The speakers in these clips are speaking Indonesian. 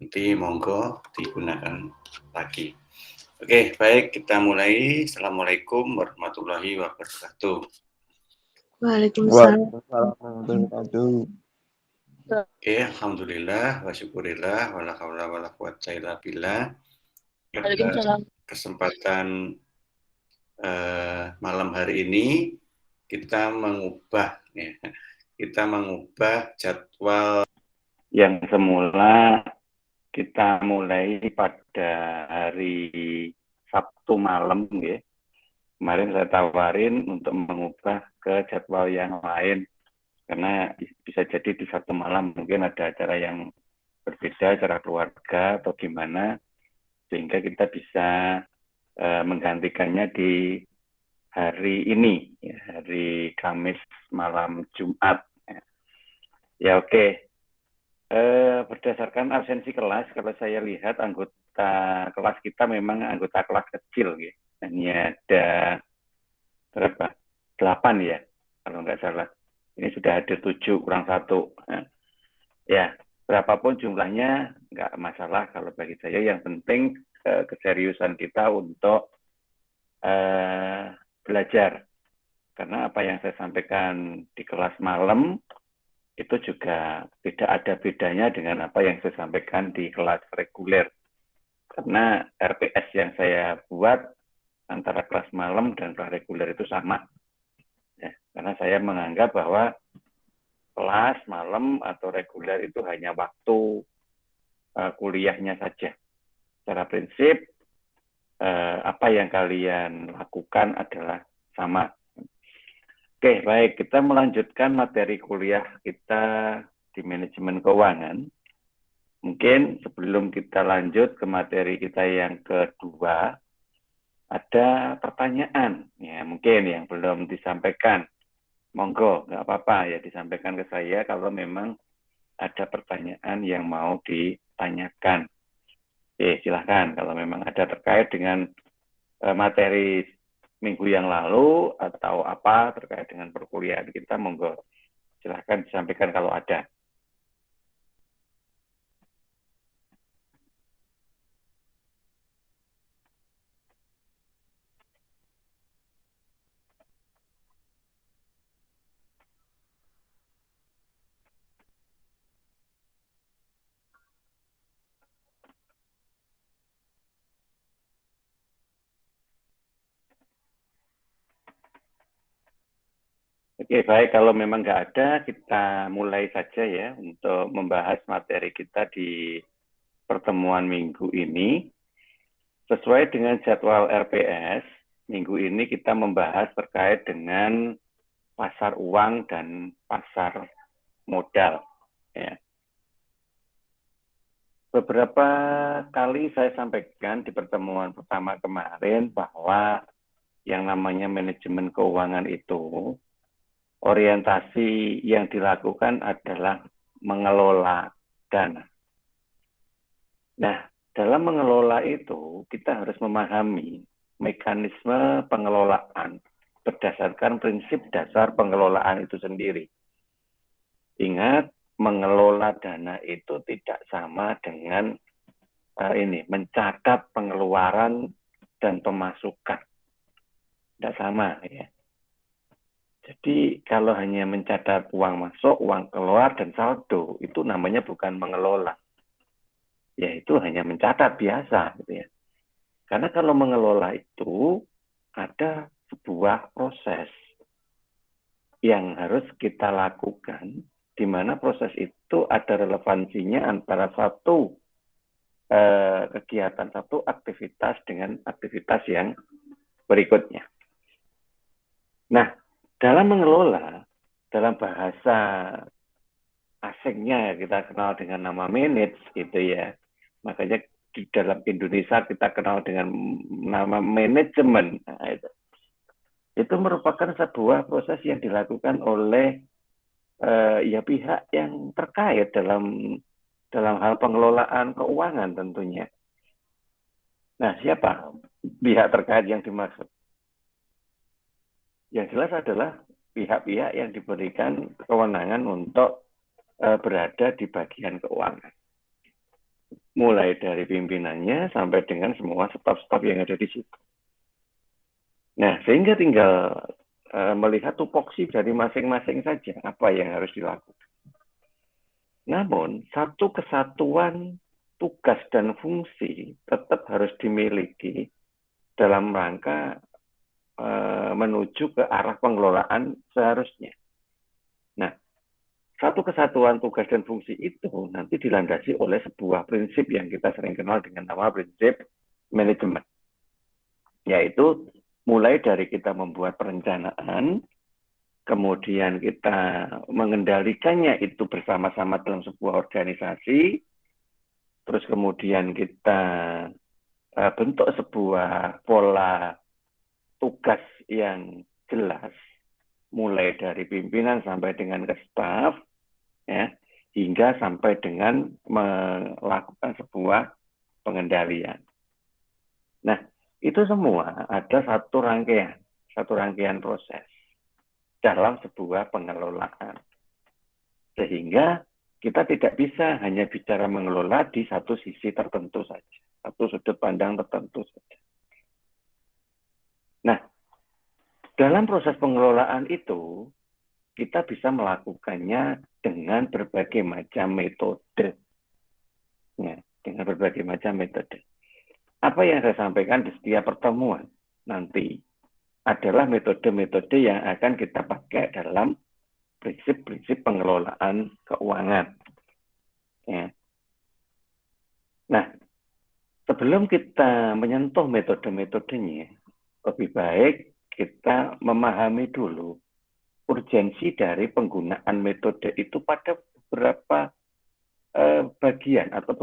Nanti monggo digunakan lagi. Oke, baik, kita mulai. Assalamualaikum warahmatullahi wabarakatuh. Waalaikumsalam warahmatullahi wabarakatuh. Oke, alhamdulillah, wa syukurillah, wala haula wala quwata illa billah. Pada kesempatan malam hari ini kita mengubah jadwal yang semula kita mulai pada hari Sabtu malam, ya. Kemarin saya tawarin untuk mengubah ke jadwal yang lain, karena bisa jadi di Sabtu malam mungkin ada acara yang berbeda, acara keluarga atau gimana, sehingga kita bisa menggantikannya di hari ini, ya, hari Kamis malam Jumat. Ya oke. Berdasarkan absensi kelas, kalau saya lihat anggota kelas kita memang anggota kelas kecil, ya. Hanya ada berapa? 8 ya, kalau nggak salah. Ini sudah ada 7 kurang 1. Ya, berapapun jumlahnya nggak masalah kalau bagi saya. Yang penting keseriusan kita untuk belajar. Karena apa yang saya sampaikan di kelas malam itu juga tidak ada bedanya dengan apa yang saya sampaikan di kelas reguler. Karena RPS yang saya buat antara kelas malam dan kelas reguler itu sama. Ya, karena saya menganggap bahwa kelas malam atau reguler itu hanya waktu kuliahnya saja. Secara prinsip, apa yang kalian lakukan adalah sama. Oke, baik. Kita melanjutkan materi kuliah kita di manajemen keuangan. Mungkin sebelum kita lanjut ke materi kita yang kedua, ada pertanyaan, ya mungkin yang belum disampaikan. Monggo, nggak apa-apa ya disampaikan ke saya kalau memang ada pertanyaan yang mau ditanyakan. Oke, silahkan kalau memang ada terkait dengan materi minggu yang lalu atau apa terkait dengan perkuliahan kita, monggo silahkan disampaikan kalau ada. Oke, baik. Kalau memang nggak ada, kita mulai saja ya untuk membahas materi kita di pertemuan minggu ini. Sesuai dengan jadwal RPS, minggu ini kita membahas terkait dengan pasar uang dan pasar modal. Ya. Beberapa kali saya sampaikan di pertemuan pertama kemarin bahwa yang namanya manajemen keuangan itu, orientasi yang dilakukan adalah mengelola dana. Nah, dalam mengelola itu, kita harus memahami mekanisme pengelolaan berdasarkan prinsip dasar pengelolaan itu sendiri. Ingat, mengelola dana itu tidak sama dengan mencatat pengeluaran dan pemasukan. Tidak sama, ya. Jadi kalau hanya mencatat uang masuk, uang keluar, dan saldo, itu namanya bukan mengelola. Yaitu hanya mencatat biasa, gitu ya. Karena kalau mengelola itu ada sebuah proses yang harus kita lakukan, di mana proses itu ada relevansinya antara satu kegiatan, satu aktivitas dengan aktivitas yang berikutnya. Nah, dalam mengelola, dalam bahasa asingnya kita kenal dengan nama manage gitu ya. Makanya di dalam Indonesia kita kenal dengan nama manajemen. Nah, itu merupakan sebuah proses yang dilakukan oleh pihak yang terkait dalam hal pengelolaan keuangan tentunya. Nah, siapa pihak terkait yang dimaksud? Yang jelas adalah pihak-pihak yang diberikan kewenangan untuk berada di bagian keuangan. mulai dari pimpinannya sampai dengan semua staf-staf yang ada di situ. Nah, sehingga tinggal melihat tupoksi dari masing-masing saja apa yang harus dilakukan. Namun, satu kesatuan tugas dan fungsi tetap harus dimiliki dalam rangka menuju ke arah pengelolaan seharusnya. Nah, satu kesatuan tugas dan fungsi itu nanti dilandasi oleh sebuah prinsip yang kita sering kenal dengan nama prinsip manajemen. Yaitu mulai dari kita membuat perencanaan, kemudian kita mengendalikannya itu bersama-sama dalam sebuah organisasi, terus kemudian kita bentuk sebuah pola tugas yang jelas, mulai dari pimpinan sampai dengan ke staf, ya, hingga sampai dengan melakukan sebuah pengendalian. Nah, itu semua ada satu rangkaian proses dalam sebuah pengelolaan. Sehingga kita tidak bisa hanya bicara mengelola di satu sisi tertentu saja, satu sudut pandang tertentu saja. Nah, dalam proses pengelolaan itu, kita bisa melakukannya dengan berbagai macam metode. Ya, dengan berbagai macam metode. Apa yang saya sampaikan di setiap pertemuan nanti adalah metode-metode yang akan kita pakai dalam prinsip-prinsip pengelolaan keuangan. Ya. Nah, sebelum kita menyentuh metode-metodenya, lebih baik kita memahami dulu urgensi dari penggunaan metode itu pada beberapa bagian atau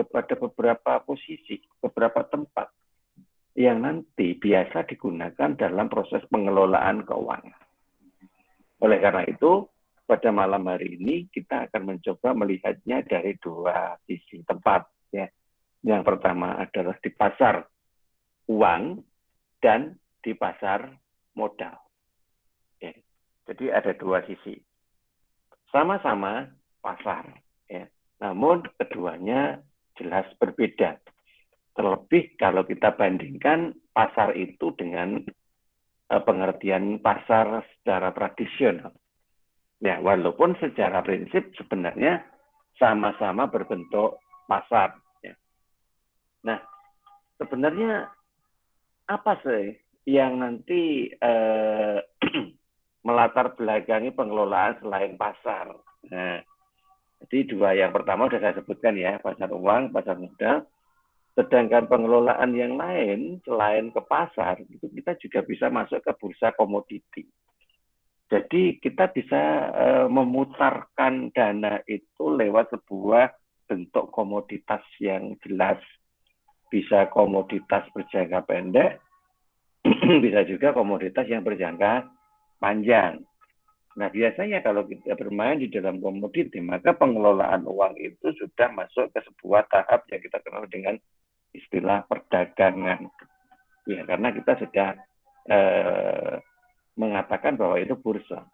pada beberapa posisi, beberapa tempat yang nanti biasa digunakan dalam proses pengelolaan keuangan. Oleh karena itu, pada malam hari ini kita akan mencoba melihatnya dari dua sisi tempat. Ya. Yang pertama adalah di pasar uang dan di pasar modal. Ya. Jadi ada dua sisi. Sama-sama pasar. Ya. Namun keduanya jelas berbeda. Terlebih kalau kita bandingkan pasar itu dengan pengertian pasar secara tradisional. Ya, walaupun secara prinsip sebenarnya sama-sama berbentuk pasar. Ya. Nah, sebenarnya apa sih yang nanti melatar belakangi pengelolaan selain pasar? Nah, jadi dua yang pertama sudah saya sebutkan ya, pasar uang, pasar modal. Sedangkan pengelolaan yang lain selain ke pasar, itu kita juga bisa masuk ke bursa komoditi. Jadi kita bisa memutarkan dana itu lewat sebuah bentuk komoditas yang jelas. Bisa komoditas berjangka pendek, bisa juga komoditas yang berjangka panjang. Nah, biasanya kalau kita bermain di dalam komoditi, maka pengelolaan uang itu sudah masuk ke sebuah tahap yang kita kenal dengan istilah perdagangan. Ya, karena kita sudah mengatakan bahwa itu bursa.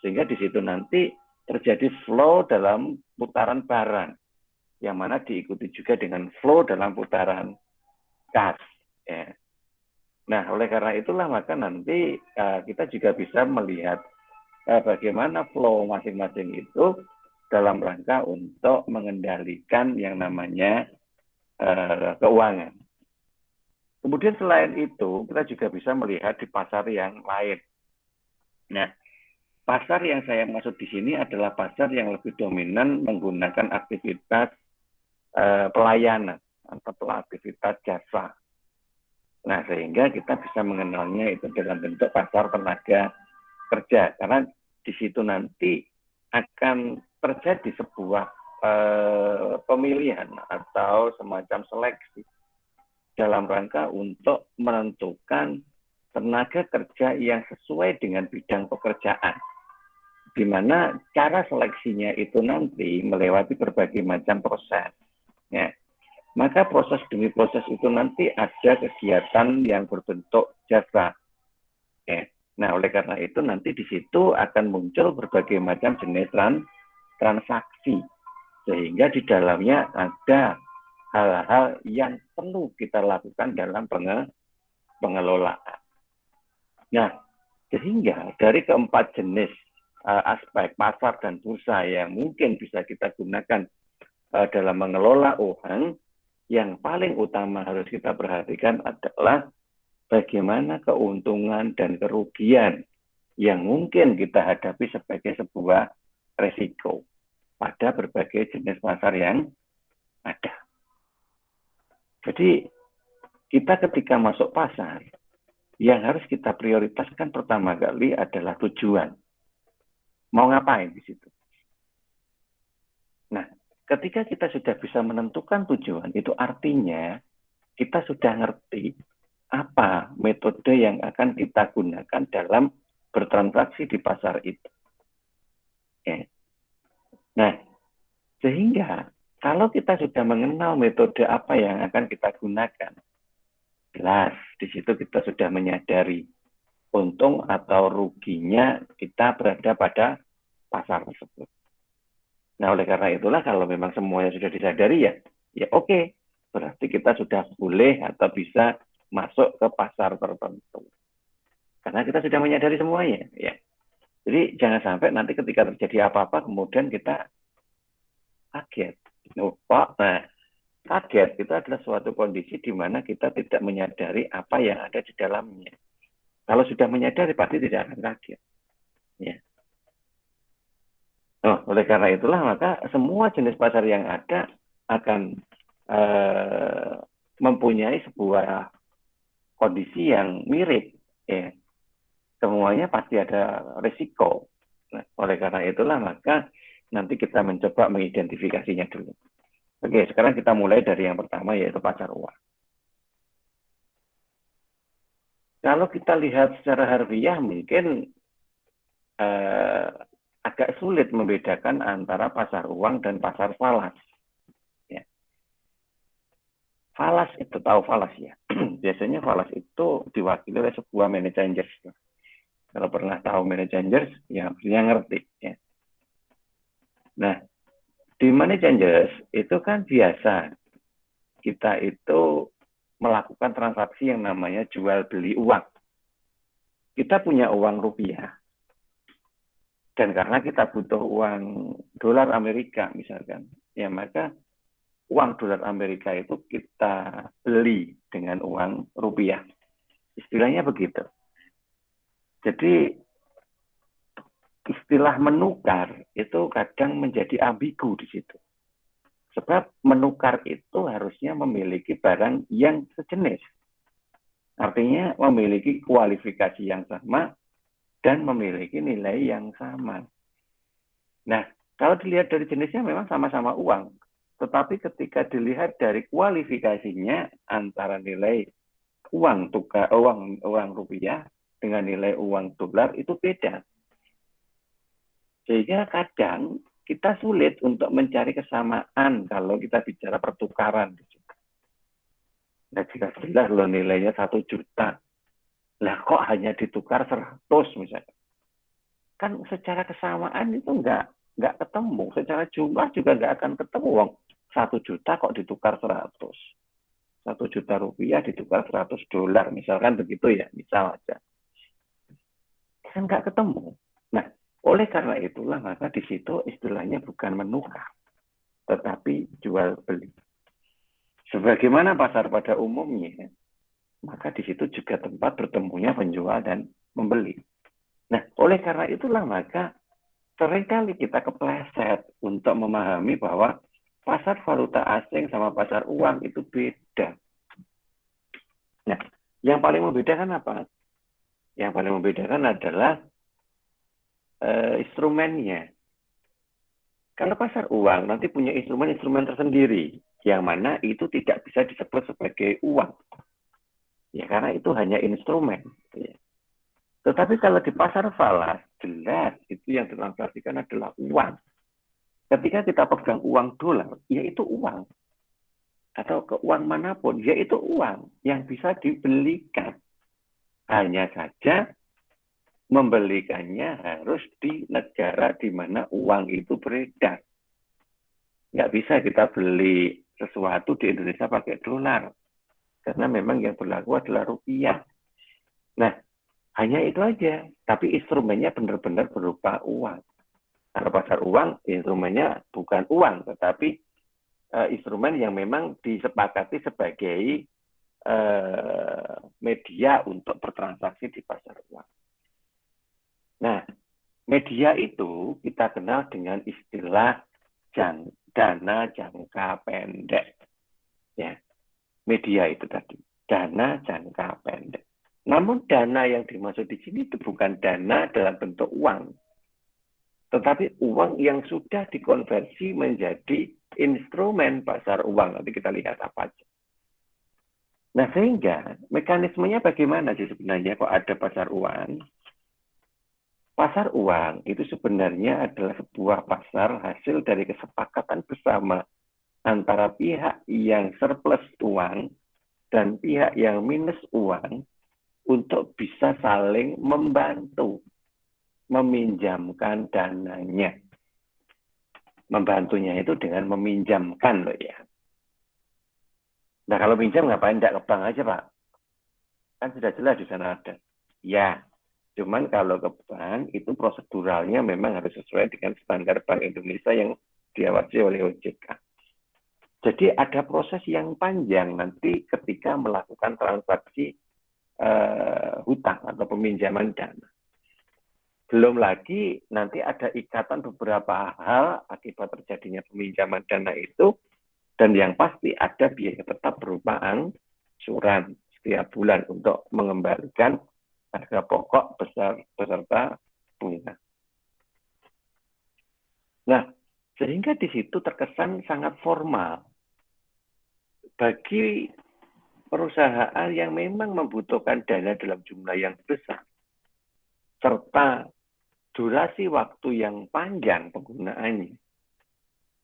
Sehingga di situ nanti terjadi flow dalam putaran barang, yang mana diikuti juga dengan flow dalam putaran kas. Ya. Nah, oleh karena itulah maka nanti kita juga bisa melihat bagaimana flow masing-masing itu dalam rangka untuk mengendalikan yang namanya keuangan. Kemudian selain itu, kita juga bisa melihat di pasar yang lain. Nah, pasar yang saya maksud di sini adalah pasar yang lebih dominan menggunakan aktivitas pelayanan atau aktivitas jasa. Nah, sehingga kita bisa mengenalnya itu dalam bentuk pasar tenaga kerja, karena di situ nanti akan terjadi sebuah pemilihan atau semacam seleksi dalam rangka untuk menentukan tenaga kerja yang sesuai dengan bidang pekerjaan, di mana cara seleksinya itu nanti melewati berbagai macam proses. Ya. Maka proses demi proses itu nanti ada kegiatan yang berbentuk jasa. Ya. Nah, oleh karena itu nanti di situ akan muncul berbagai macam jenis transaksi. Sehingga di dalamnya ada hal-hal yang perlu kita lakukan dalam pengelolaan. Nah, sehingga dari keempat jenis aspek pasar dan bursa yang mungkin bisa kita gunakan dalam mengelola uang, yang paling utama harus kita perhatikan adalah bagaimana keuntungan dan kerugian yang mungkin kita hadapi sebagai sebuah resiko pada berbagai jenis pasar yang ada. Jadi kita ketika masuk pasar, yang harus kita prioritaskan pertama kali adalah tujuan. Mau ngapain di situ? Nah, ketika kita sudah bisa menentukan tujuan, itu artinya kita sudah ngerti apa metode yang akan kita gunakan dalam bertransaksi di pasar itu. Ya. Nah, sehingga kalau kita sudah mengenal metode apa yang akan kita gunakan, jelas di situ kita sudah menyadari untung atau ruginya kita berada pada pasar tersebut. Nah, oleh karena itulah kalau memang semuanya sudah disadari ya oke. Berarti kita sudah boleh atau bisa masuk ke pasar tertentu. Karena kita sudah menyadari semuanya, ya. Jadi jangan sampai nanti ketika terjadi apa-apa kemudian kita kaget. Kaget itu adalah suatu kondisi di mana kita tidak menyadari apa yang ada di dalamnya. Kalau sudah menyadari pasti tidak akan kaget. Ya. Oleh karena itulah maka semua jenis pasar yang ada akan mempunyai sebuah kondisi yang mirip. Ya. Semuanya pasti ada risiko. Nah, oleh karena itulah maka nanti kita mencoba mengidentifikasinya dulu. Oke, sekarang kita mulai dari yang pertama yaitu pasar uang. Kalau kita lihat secara harfiah mungkin agak sulit membedakan antara pasar uang dan pasar falas. Ya. Falas itu tahu falas ya. Biasanya falas itu diwakili oleh sebuah money changers. Kalau pernah tahu money changers, ya harusnya ngerti. Ya. Nah, di money changers itu kan biasa kita itu melakukan transaksi yang namanya jual beli uang. Kita punya uang rupiah. Dan karena kita butuh uang dolar Amerika misalkan, ya maka uang dolar Amerika itu kita beli dengan uang rupiah. Istilahnya begitu. Jadi istilah menukar itu kadang menjadi ambigu di situ. Sebab menukar itu harusnya memiliki barang yang sejenis. Artinya memiliki kualifikasi yang sama dan memiliki nilai yang sama. Nah, kalau dilihat dari jenisnya memang sama-sama uang. Tetapi ketika dilihat dari kualifikasinya antara nilai uang rupiah dengan nilai uang dolar itu beda. Sehingga kadang kita sulit untuk mencari kesamaan kalau kita bicara pertukaran. Nah, jelas loh nilainya 1 juta. Lah kok hanya ditukar 100 misalnya. Kan secara kesamaan itu nggak ketemu. Secara jumlah juga nggak akan ketemu. 1 juta kok ditukar 100. 1 juta rupiah ditukar 100 dolar. Misalkan begitu ya, misal aja. Kan nggak ketemu. Nah, oleh karena itulah maka di situ istilahnya bukan menukar, tetapi jual beli. Sebagaimana pasar pada umumnya, maka di situ juga tempat bertemunya penjual dan membeli. Nah, oleh karena itulah maka seringkali kita kepleset untuk memahami bahwa pasar valuta asing sama pasar uang itu beda. Nah, yang paling membedakan apa? Yang paling membedakan adalah instrumennya. Kalau pasar uang nanti punya instrumen-instrumen tersendiri, yang mana itu tidak bisa disebut sebagai uang. Ya, karena itu hanya instrumen. Ya. Tetapi kalau di pasar falas, jelas itu yang ditransaksikan adalah uang. Ketika kita pegang uang dolar, ya itu uang. Atau ke uang manapun, ya itu uang yang bisa dibelikan. Hanya saja membelikannya harus di negara di mana uang itu beredar. Nggak bisa kita beli sesuatu di Indonesia pakai dolar. Karena memang yang berlaku adalah rupiah. Nah, hanya itu aja. Tapi instrumennya benar-benar berupa uang. Kalau pasar uang, instrumennya bukan uang, tetapi instrumen yang memang disepakati sebagai media untuk bertransaksi di pasar uang. Nah, media itu kita kenal dengan istilah dana jangka pendek. Ya, media itu tadi, dana jangka pendek. Namun dana yang dimaksud di sini itu bukan dana dalam bentuk uang, tetapi uang yang sudah dikonversi menjadi instrumen pasar uang. Nanti kita lihat apa aja. Nah, sehingga mekanismenya bagaimana sih sebenarnya kok ada pasar uang? Pasar uang itu sebenarnya adalah sebuah pasar hasil dari kesepakatan bersama antara pihak yang surplus uang dan pihak yang minus uang untuk bisa saling membantu meminjamkan dananya. Membantunya itu dengan meminjamkan loh ya. Nah, kalau pinjam ngapain? Tidak ke bank aja, Pak. Kan sudah jelas di sana ada. Ya, cuman kalau ke bank itu proseduralnya memang harus sesuai dengan standar Bank Indonesia yang diawasi oleh OJK. Jadi ada proses yang panjang nanti ketika melakukan transaksi hutang atau peminjaman dana. Belum lagi nanti ada ikatan beberapa hal akibat terjadinya peminjaman dana itu, dan yang pasti ada biaya tetap berupa angsuran setiap bulan untuk mengembalikan harga pokok beserta bunga. Nah, sehingga di situ terkesan sangat formal bagi perusahaan yang memang membutuhkan dana dalam jumlah yang besar, serta durasi waktu yang panjang penggunaannya,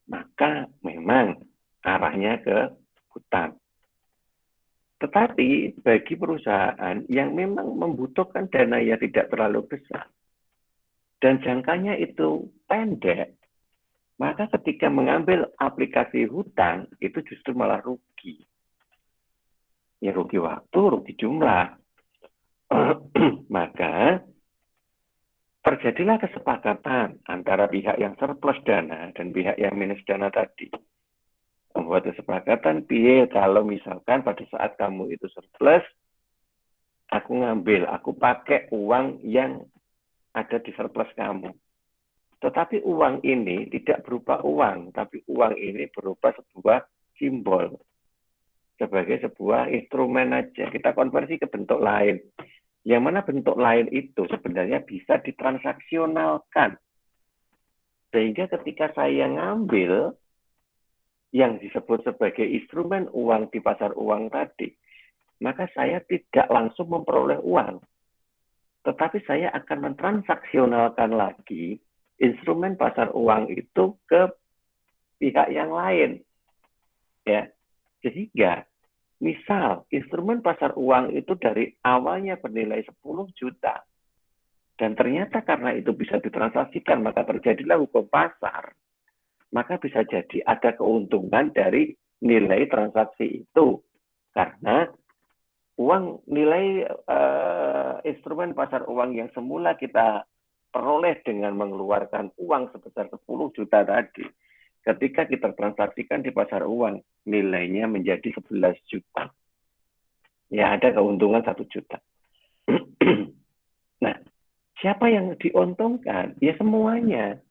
maka memang arahnya ke hutang. Tetapi bagi perusahaan yang memang membutuhkan dana yang tidak terlalu besar dan jangkanya itu pendek, maka ketika mengambil aplikasi hutang itu justru malah rugi. Ya rugi waktu, rugi jumlah. Maka terjadilah kesepakatan antara pihak yang surplus dana dan pihak yang minus dana tadi. Membuat kesepakatan, kalau misalkan pada saat kamu itu surplus, aku pakai uang yang ada di surplus kamu. Tetapi uang ini tidak berupa uang, tapi uang ini berupa sebuah simbol. Sebagai sebuah instrumen aja, kita konversi ke bentuk lain. Yang mana bentuk lain itu sebenarnya bisa ditransaksionalkan. Sehingga ketika saya ngambil yang disebut sebagai instrumen uang di pasar uang tadi, maka saya tidak langsung memperoleh uang. Tetapi saya akan mentransaksionalkan lagi instrumen pasar uang itu ke pihak yang lain. Ya. Sehingga misal instrumen pasar uang itu dari awalnya bernilai 10 juta dan ternyata karena itu bisa ditransaksikan maka terjadilah hukum pasar. Maka bisa jadi ada keuntungan dari nilai transaksi itu. Karena uang nilai instrumen pasar uang yang semula kita peroleh dengan mengeluarkan uang sebesar 10 juta tadi, ketika kita transaksikan di pasar uang, nilainya menjadi 11 juta. Ya, ada keuntungan 1 juta. Nah, siapa yang diuntungkan? Ya semuanya.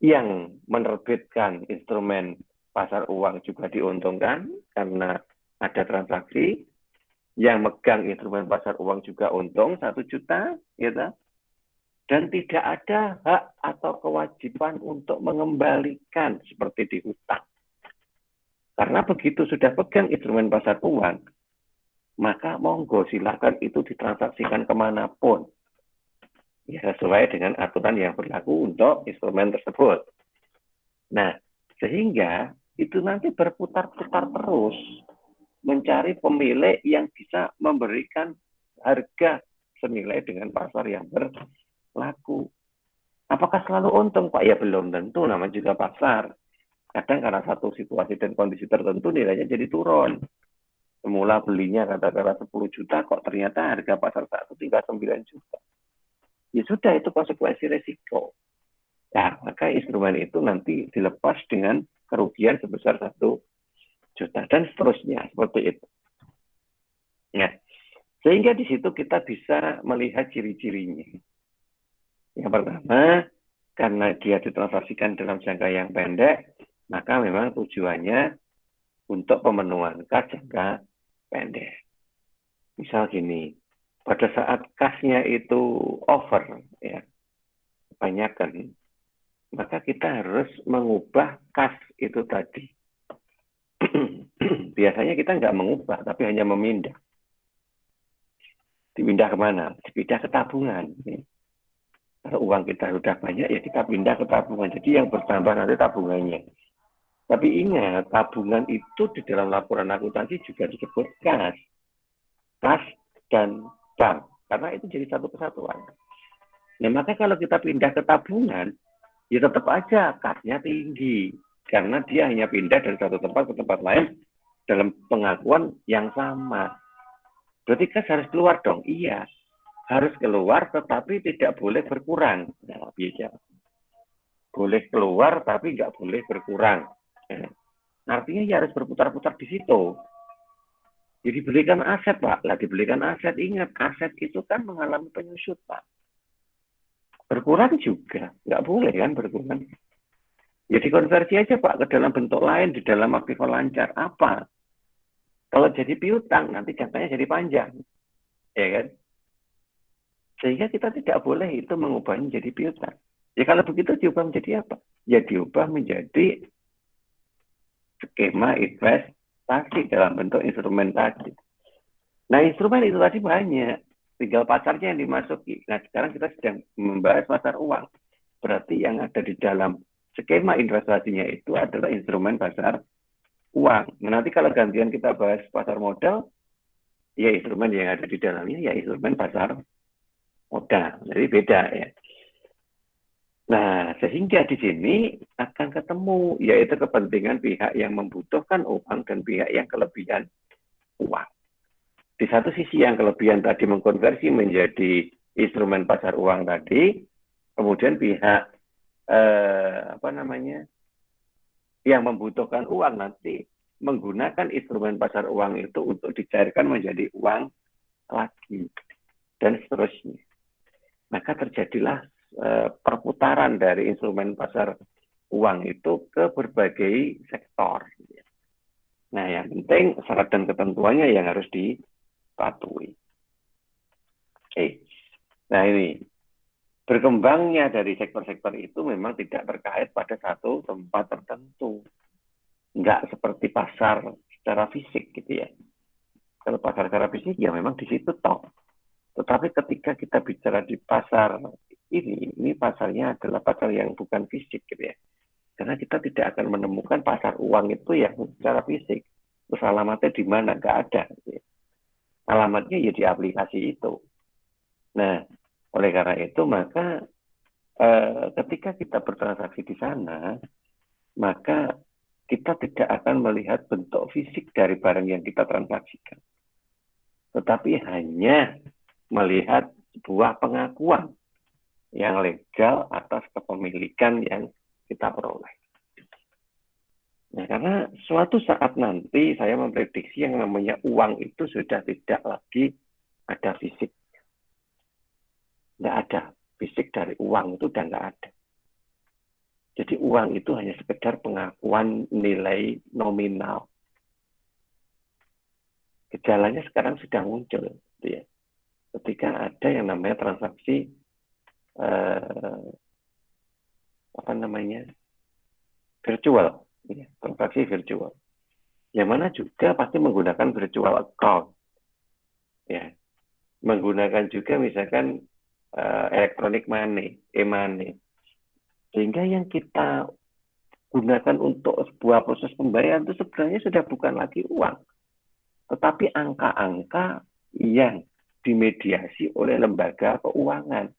Yang menerbitkan instrumen pasar uang juga diuntungkan karena ada transaksi. Yang megang instrumen pasar uang juga untung 1 juta, gitu. Dan tidak ada hak atau kewajiban untuk mengembalikan seperti di hutang. Karena begitu sudah pegang instrumen pasar uang, maka monggo silakan itu ditransaksikan kemanapun. Ya, sesuai dengan aturan yang berlaku untuk instrumen tersebut. Nah, sehingga itu nanti berputar-putar terus mencari pemilik yang bisa memberikan harga senilai dengan pasar yang berlaku. Apakah selalu untung, Pak? Ya belum tentu, namanya juga pasar. Kadang karena satu situasi dan kondisi tertentu nilainya jadi turun. Semula belinya katakanlah 10 juta, kok ternyata harga pasar saat itu tinggal 9 juta. Ya sudah, itu konsekuensi resiko. Nah, maka instrumen itu nanti dilepas dengan kerugian sebesar 1 juta dan seterusnya, seperti itu. Ya. Sehingga di situ kita bisa melihat ciri-cirinya. Yang pertama, karena dia ditransaksikan dalam jangka yang pendek, maka memang tujuannya untuk pemenuhan kas jangka pendek. Misal gini, pada saat kasnya itu over, ya, kebanyakan, maka kita harus mengubah kas itu tadi. Biasanya kita nggak mengubah, tapi hanya memindah. Dipindah kemana? Dipindah ke tabungan. Kalau uang kita sudah banyak, ya kita pindah ke tabungan. Jadi yang bertambah nanti tabungannya. Tapi ingat, tabungan itu di dalam laporan akuntansi juga disebut kas. Kas dan bank. Karena itu jadi satu kesatuan. Nah, maka kalau kita pindah ke tabungan, ya tetap aja kasnya tinggi. Karena dia hanya pindah dari satu tempat ke tempat lain dalam pengakuan yang sama. Berarti kas harus keluar dong? Iya. Harus keluar tetapi tidak boleh berkurang. Nah, biasa. Boleh keluar tapi nggak boleh berkurang. Nah, artinya ya harus berputar-putar di situ. Jadi belikan aset, Pak. Lah dibelikan aset, ingat, aset itu kan mengalami penyusutan. Berkurang juga. Nggak boleh kan berkurang. Jadi konversi aja, Pak, ke dalam bentuk lain, di dalam aktiva lancar. Apa? Kalau jadi piutang, nanti jangkanya jadi panjang. Ya kan? Sehingga kita tidak boleh itu mengubahnya jadi piutang. Ya kalau begitu diubah menjadi apa? Ya diubah menjadi skema investasi dalam bentuk instrumen tadi. Nah, instrumen itu tadi banyak. Tinggal pasarnya yang dimasuki. Nah, sekarang kita sedang membahas pasar uang. Berarti yang ada di dalam skema investasinya itu adalah instrumen pasar uang. Nah, nanti kalau gantian kita bahas pasar modal, ya instrumen yang ada di dalamnya ya instrumen pasar modal. Jadi beda ya. Nah, sehingga di sini akan ketemu, yaitu kepentingan pihak yang membutuhkan uang dan pihak yang kelebihan uang. Di satu sisi yang kelebihan tadi mengkonversi menjadi instrumen pasar uang tadi, kemudian pihak yang membutuhkan uang nanti menggunakan instrumen pasar uang itu untuk dicairkan menjadi uang lagi dan seterusnya. Maka terjadilah perputaran dari instrumen pasar uang itu ke berbagai sektor. Nah, yang penting syarat dan ketentuannya yang harus dipatuhi. Oke. Nah, ini berkembangnya dari sektor-sektor itu memang tidak terkait pada satu tempat tertentu. Enggak seperti pasar secara fisik gitu ya. Kalau pasar secara fisik ya memang di situ toh. Tetapi ketika kita bicara di pasar ini pasarnya adalah pasar yang bukan fisik gitu ya. Karena kita tidak akan menemukan pasar uang itu yang secara fisik. Terus alamatnya di mana? Nggak ada. Gitu ya. Alamatnya ya di aplikasi itu. Nah, oleh karena itu maka ketika kita bertransaksi di sana, maka kita tidak akan melihat bentuk fisik dari barang yang kita transaksikan. Tetapi hanya melihat sebuah pengakuan yang legal atas kepemilikan yang kita peroleh. Nah, karena suatu saat nanti saya memprediksi yang namanya uang itu sudah tidak lagi ada fisik. Nggak ada. Fisik dari uang itu sudah nggak ada. Jadi uang itu hanya sekedar pengakuan nilai nominal. Gejalanya sekarang sudah muncul. Gitu ya. Ketika ada yang namanya transaksi virtual, ya, transaksi virtual, yang mana juga pasti menggunakan virtual account, ya, menggunakan juga misalkan electronic money, e-money, sehingga yang kita gunakan untuk sebuah proses pembayaran itu sebenarnya sudah bukan lagi uang, tetapi angka-angka yang dimediasi oleh lembaga keuangan.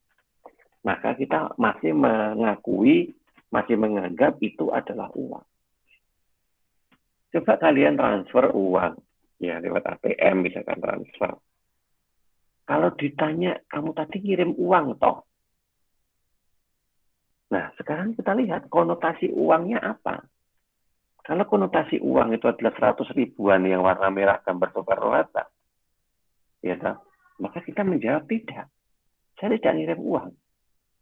Maka kita masih menganggap itu adalah uang. Coba kalian transfer uang, ya lewat ATM misalkan transfer. Kalau ditanya, kamu tadi kirim uang toh? Nah, sekarang kita lihat konotasi uangnya apa. Kalau konotasi uang itu adalah 100 ribuan yang warna merah gambar Soekarno-Hatta, ya toh? Maka kita menjawab tidak. Saya tidak ngirim uang.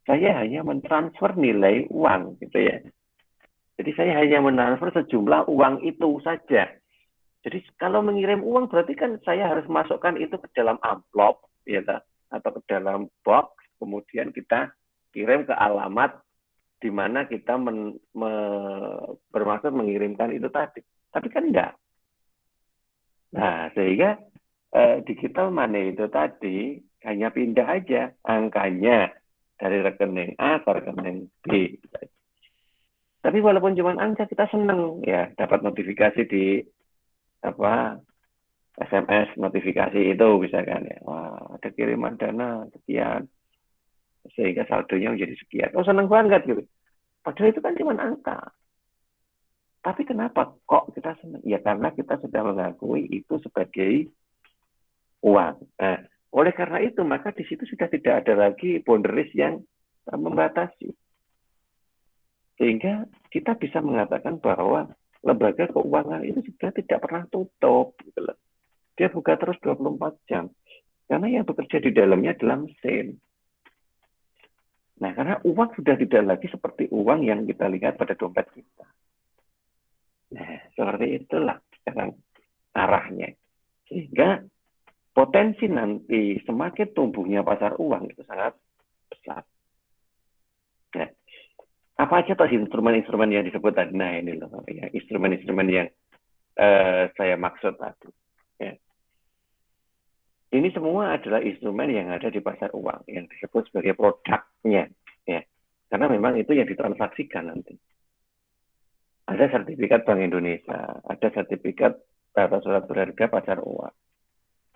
Saya hanya mentransfer nilai uang, gitu ya. Jadi saya hanya mentransfer sejumlah uang itu saja. Jadi kalau mengirim uang berarti kan saya harus masukkan itu ke dalam amplop, ya toh? Atau ke dalam box, kemudian kita kirim ke alamat di mana kita bermaksud mengirimkan itu tadi. Tapi kan enggak. Nah, sehingga digital money itu tadi hanya pindah aja angkanya dari rekening A ke rekening B. Tapi walaupun cuma angka, kita senang ya dapat notifikasi di apa SMS notifikasi itu misalkan ya. Wah, ada kiriman dana sekian sehingga saldonya menjadi sekian. Oh, senang banget gitu. Padahal itu kan cuma angka. Tapi kenapa kok kita senang? Ya karena kita sudah mengakui itu sebagai uang. Nah, oleh karena itu, maka di situ sudah tidak ada lagi boundaries yang membatasi. Sehingga kita bisa mengatakan bahwa lembaga keuangan itu sudah tidak pernah tutup. Gitu loh. Dia buka terus 24 jam. Karena yang bekerja di dalamnya adalah mesin. Nah, karena uang sudah tidak lagi seperti uang yang kita lihat pada dompet kita. Nah, seperti itulah sekarang arahnya. Sehingga potensi nanti semakin tumbuhnya pasar uang itu sangat besar. Nah, apa aja tuh instrumen-instrumen yang disebut tadi? Nah, ini loh, ya, instrumen-instrumen yang saya maksud tadi. Ya. Ini semua adalah instrumen yang ada di pasar uang yang disebut sebagai produknya, ya. Karena memang itu yang ditransaksikan nanti. Ada sertifikat Bank Indonesia, ada sertifikat atau surat berharga pasar uang,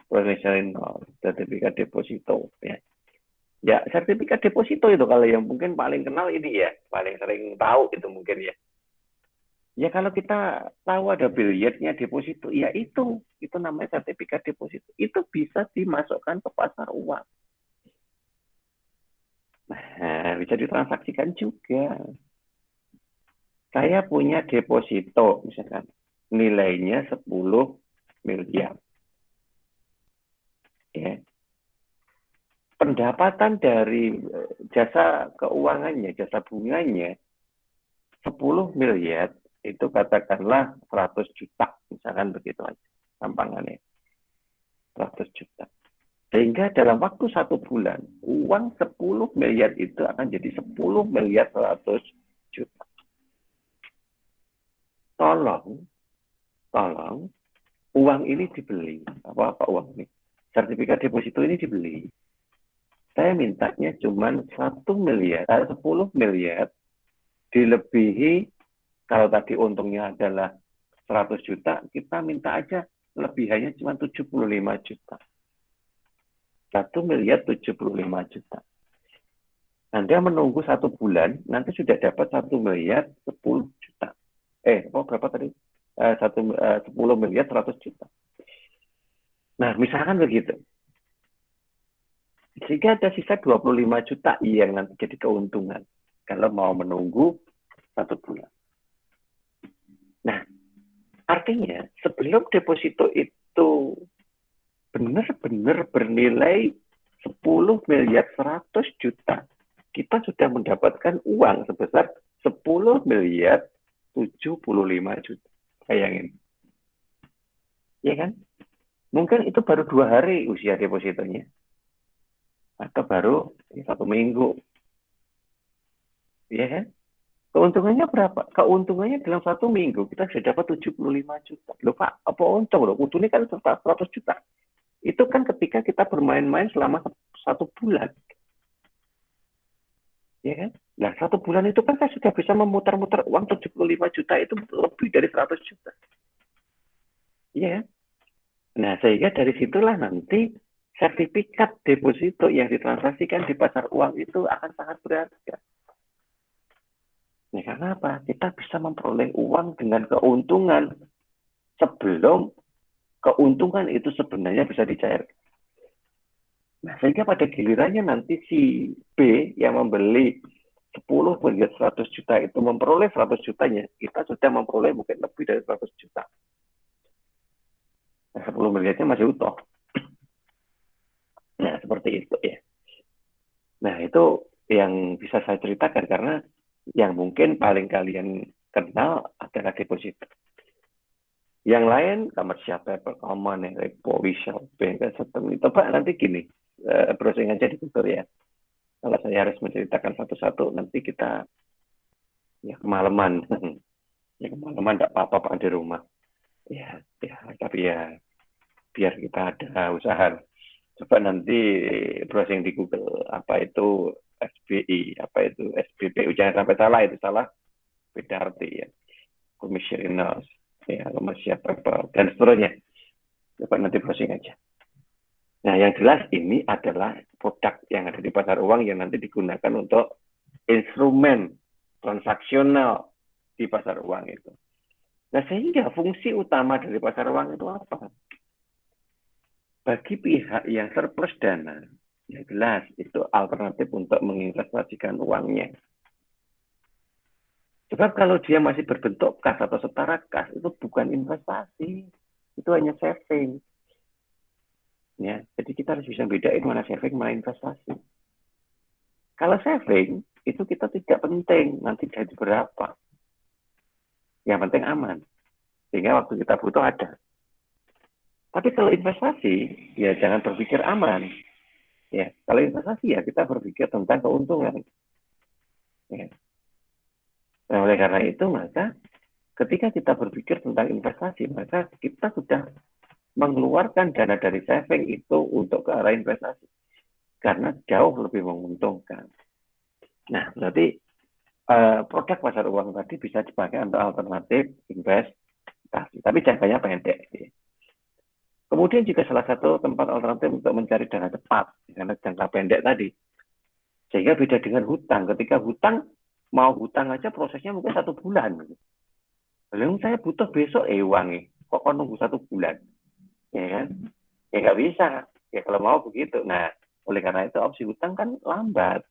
promissory note, sertifikat deposito, ya. Ya, sertifikat deposito itu kalau yang mungkin paling kenal ini ya, paling sering tahu itu mungkin ya. Ya kalau kita tahu ada billiardnya deposito, ya itu namanya sertifikat deposito. Itu bisa dimasukkan ke pasar uang. Nah, bisa ditransaksikan juga. Saya punya deposito, misalkan nilainya 10 miliar. Ya. Pendapatan dari jasa keuangannya, jasa bunganya 10 miliar, itu katakanlah 100 juta, misalkan begitu aja, gampangannya 100 juta. Sehingga dalam waktu 1 bulan, uang 10 miliar itu akan jadi 10 miliar 100 juta. Tolong, uang ini dibeli. Apa uang ini? Sertifikat deposito ini dibeli. Saya mintanya cuma 1 miliar, 10 miliar dilebihi. Kalau tadi untungnya adalah 100 juta, kita minta aja lebihannya cuma 75 juta. 1 miliar 75 juta. Anda menunggu 1 bulan, nanti sudah dapat 1 miliar 10 juta. Berapa tadi? 10 miliar 100 juta. Nah, misalkan begitu. Sehingga ada sisa 25 juta yang nanti jadi keuntungan. Kalau mau menunggu 1 bulan. Nah, artinya sebelum deposito itu benar-benar bernilai 10 miliar 100 juta, kita sudah mendapatkan uang sebesar 10 miliar 75 juta. Bayangin. Ya kan? Mungkin itu baru 2 hari usia depositonya. Atau baru 1 minggu. Ya kan? Keuntungannya berapa? Keuntungannya dalam 1 minggu kita sudah dapat 75 juta. Loh Pak, apa untung loh? Untungnya kan 100 juta. Itu kan ketika kita bermain-main selama 1 bulan. Ya kan? Nah, 1 bulan itu kan saya sudah bisa memutar-mutar uang 75 juta itu lebih dari 100 juta. Iya kan? Nah, sehingga dari situlah nanti sertifikat deposito yang ditransaksikan di pasar uang itu akan sangat berharga. Nah, karena apa? Kita bisa memperoleh uang dengan keuntungan sebelum keuntungan itu sebenarnya bisa dicairkan. Nah, sehingga pada gilirannya nanti si B yang membeli 10 miliar 100 juta itu memperoleh 100 jutanya, kita sudah memperoleh mungkin lebih dari 100 juta. Nah, 10 miliarnya masih utuh. Nah, seperti itu ya. Nah, itu yang bisa saya ceritakan karena yang mungkin paling kalian kenal adalah deposito. Yang lain, commercial paper, common, repo, visual, bank, settlement. Itu Pak, nanti gini, browsing aja di Google ya. Kalau saya harus menceritakan satu-satu, nanti kita ya kemalaman. Ya kemalaman tidak apa-apa Pak di rumah. Ya, tapi ya biar kita ada usaha. Coba nanti browsing di Google, apa itu SBI, apa itu SBPU, jangan sampai salah, itu salah, beda arti ya. Commissioners, ya, commercial paper, dan seterusnya. Coba nanti browsing aja. Nah, yang jelas ini adalah produk yang ada di pasar uang yang nanti digunakan untuk instrumen transaksional di pasar uang itu. Nah, sehingga fungsi utama dari pasar uang itu apa? Bagi pihak yang surplus dana, ya jelas itu alternatif untuk menginvestasikan uangnya. Sebab kalau dia masih berbentuk kas atau setara kas, itu bukan investasi, itu hanya saving. Ya, jadi kita harus bisa bedain mana saving, mana investasi. Kalau saving, itu kita tidak penting nanti jadi berapa. Yang penting aman. Sehingga waktu kita butuh ada. Tapi kalau investasi, ya jangan berpikir aman. Ya, kalau investasi ya kita berpikir tentang keuntungan. Ya. Nah, oleh karena itu maka ketika kita berpikir tentang investasi, maka kita sudah mengeluarkan dana dari saving itu untuk ke arah investasi. Karena jauh lebih menguntungkan. Nah, berarti produk pasar uang tadi bisa dipakai untuk alternatif investasi. Tapi jangkanya pendek. Ya. Kemudian juga salah satu tempat alternatif untuk mencari dana cepat, karena jangka pendek tadi. Sehingga beda dengan hutang. Ketika hutang, mau hutang aja prosesnya mungkin 1 bulan. Lalu saya butuh besok uangnya. Kok nunggu 1 bulan? Ya kan? Ya nggak bisa. Ya kalau mau begitu. Nah, oleh karena itu opsi hutang kan lambat.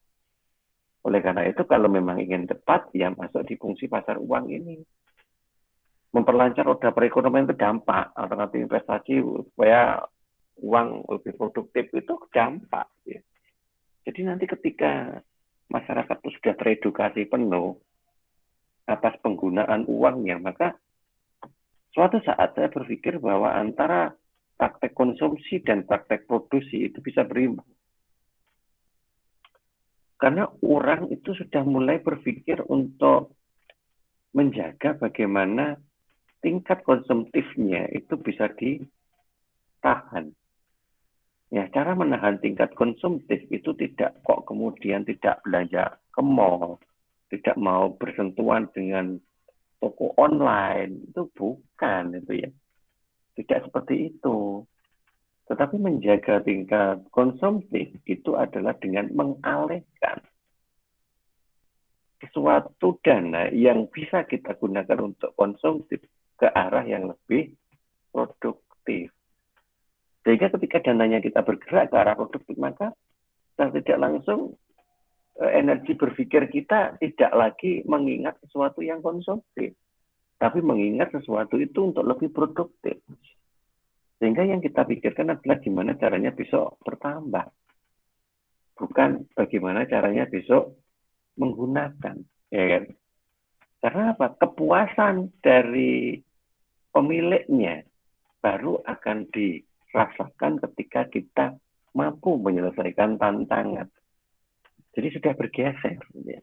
Oleh karena itu kalau memang ingin cepat, ya masuk di fungsi pasar uang ini. Memperlancar roda perekonomian itu dampak. Alternatif investasi supaya uang lebih produktif itu dampak. Ya. Jadi nanti ketika masyarakat itu sudah teredukasi penuh atas penggunaan uangnya, maka suatu saat saya berpikir bahwa antara praktek konsumsi dan praktek produksi itu bisa berimbang. Karena orang itu sudah mulai berpikir untuk menjaga bagaimana tingkat konsumtifnya itu bisa ditahan. Ya, cara menahan tingkat konsumtif itu tidak kok kemudian tidak belanja ke mall, tidak mau bersentuhan dengan toko online, itu bukan itu ya. Tidak seperti itu. Tetapi menjaga tingkat konsumtif itu adalah dengan mengalihkan suatu dana yang bisa kita gunakan untuk konsumtif ke arah yang lebih produktif. Sehingga ketika dananya kita bergerak ke arah produktif, maka secara tidak langsung energi berpikir kita tidak lagi mengingat sesuatu yang konsumtif, tapi mengingat sesuatu itu untuk lebih produktif. Sehingga yang kita pikirkan adalah gimana caranya besok bertambah. Bukan bagaimana caranya besok menggunakan. Ya kan? Karena apa? Kepuasan dari pemiliknya baru akan dirasakan ketika kita mampu menyelesaikan tantangan. Jadi sudah bergeser. Ya.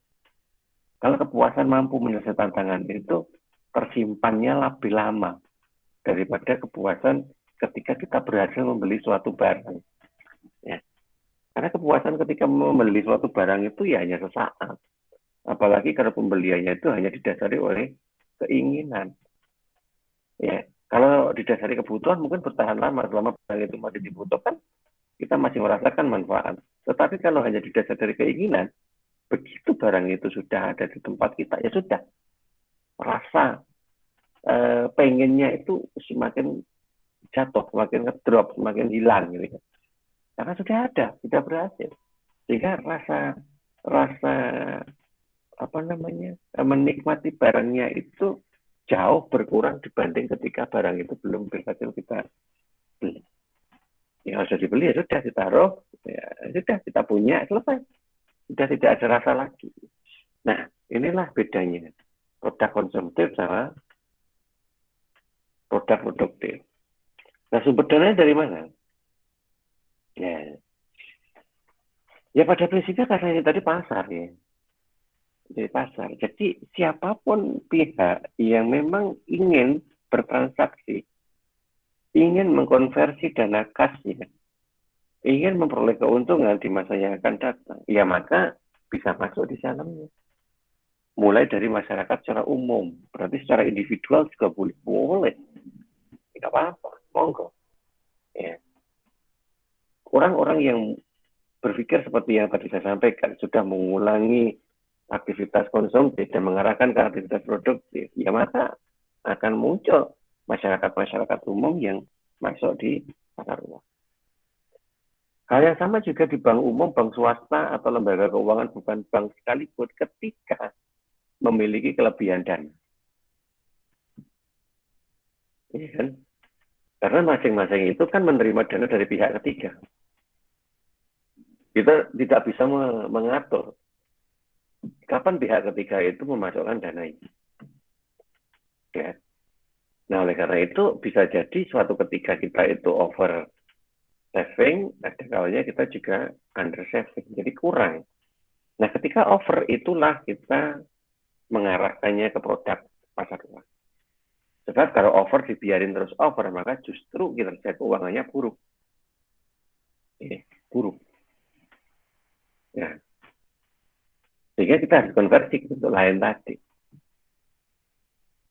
Kalau kepuasan mampu menyelesaikan tantangan itu tersimpannya lebih lama daripada kepuasan ketika kita berhasil membeli suatu barang. Ya. Karena kepuasan ketika membeli suatu barang itu ya hanya sesaat. Apalagi kalau pembeliannya itu hanya didasari oleh keinginan. Ya. Kalau didasari kebutuhan mungkin bertahan lama. Selama barang itu masih dibutuhkan, kita masih merasakan manfaat. Tetapi kalau hanya didasari dari keinginan, begitu barang itu sudah ada di tempat kita, ya sudah. Rasa pengennya itu semakin jatuh, semakin ngedrop, semakin hilang gitu. Karena sudah ada, sudah berhasil. Sehingga rasa menikmati barangnya itu jauh berkurang dibanding ketika barang itu belum berhasil kita beli. Ya sudah dibeli, ya sudah ditaruh, ya sudah kita punya, selesai. Sudah tidak ada rasa lagi. Nah, inilah bedanya produk konsumtif sama produk produktif. Nah, sumber dananya dari mana? Ya pada prinsipnya karena ini tadi pasar ya. Jadi pasar. Jadi siapapun pihak yang memang ingin bertransaksi, ingin mengkonversi dana kasnya, ingin memperoleh keuntungan di masa yang akan datang, ya maka bisa masuk di dalamnya. Mulai dari masyarakat secara umum, berarti secara individual juga boleh. Tidak apa-apa, monggo. Ya. Orang-orang yang berpikir seperti yang tadi saya sampaikan, sudah mengulangi aktivitas konsumtif dan mengarahkan ke aktivitas produktif, ya maka akan muncul masyarakat-masyarakat umum yang masuk di pasar uang. Hal yang sama juga di bank umum, bank swasta, atau lembaga keuangan bukan bank sekalipun ketika memiliki kelebihan dana. Ya kan? Karena masing-masing itu kan menerima dana dari pihak ketiga. Kita tidak bisa mengatur kapan pihak ketiga itu memasukkan dana ini. Ya. Nah, oleh karena itu bisa jadi suatu ketika kita itu over saving, ada kalanya kita juga under saving, jadi kurang. Nah, ketika over itulah kita mengarahkannya ke produk pasar uang. Sebab kalau over dibiarin terus over, maka justru kinerja keuangannya buruk. Buruk. Ya. Sehingga kita harus konversi untuk lain tadi.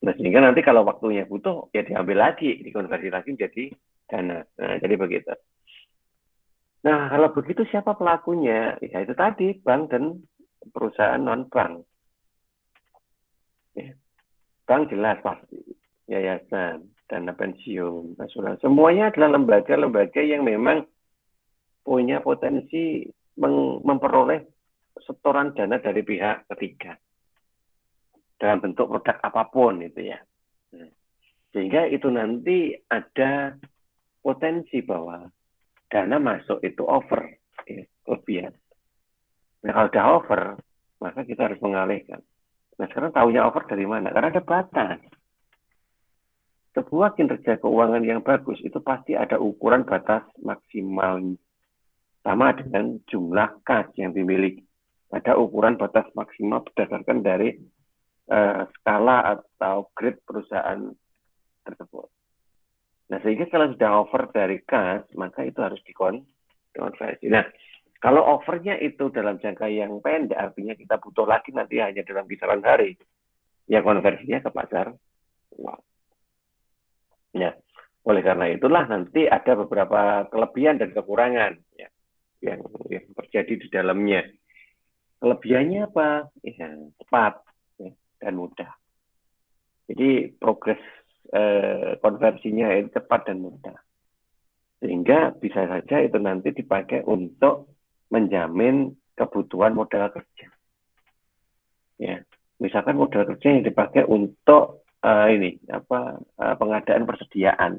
Nah, sehingga nanti kalau waktunya butuh, ya diambil lagi, dikonversi lagi menjadi dana. Nah, jadi begitu. Nah, kalau begitu siapa pelakunya? Ya itu tadi, bank dan perusahaan non-bank. Ya. Bank jelas pasti, yayasan, dana pensiun, asuransi. Semuanya adalah lembaga-lembaga yang memang punya potensi memperoleh setoran dana dari pihak ketiga. Dalam bentuk produk apapun itu ya. Sehingga itu nanti ada potensi bahwa dana masuk itu over, ya, kelebihan. Nah, kalau sudah over, maka kita harus mengalihkan. Nah, sekarang tahunya over dari mana? Karena ada batas. Sebuah kinerja keuangan yang bagus itu pasti ada ukuran batas maksimal. Sama dengan jumlah kas yang dimiliki. Ada ukuran batas maksimal berdasarkan dari skala atau grade perusahaan tersebut. Nah, sehingga kalau sudah over dari kas, maka itu harus dikonversi. Nah, kalau overnya itu dalam jangka yang pendek, artinya kita butuh lagi nanti hanya dalam kisaran hari, ya konversinya ke pasar uang. Ya, oleh karena itulah nanti ada beberapa kelebihan dan kekurangan ya, yang terjadi di dalamnya. Kelebihannya apa? Ya, cepat ya, dan mudah. Jadi progres konversinya itu cepat dan mudah. Sehingga bisa saja itu nanti dipakai untuk menjamin kebutuhan modal kerja. Ya, misalkan modal kerja yang dipakai untuk pengadaan persediaan.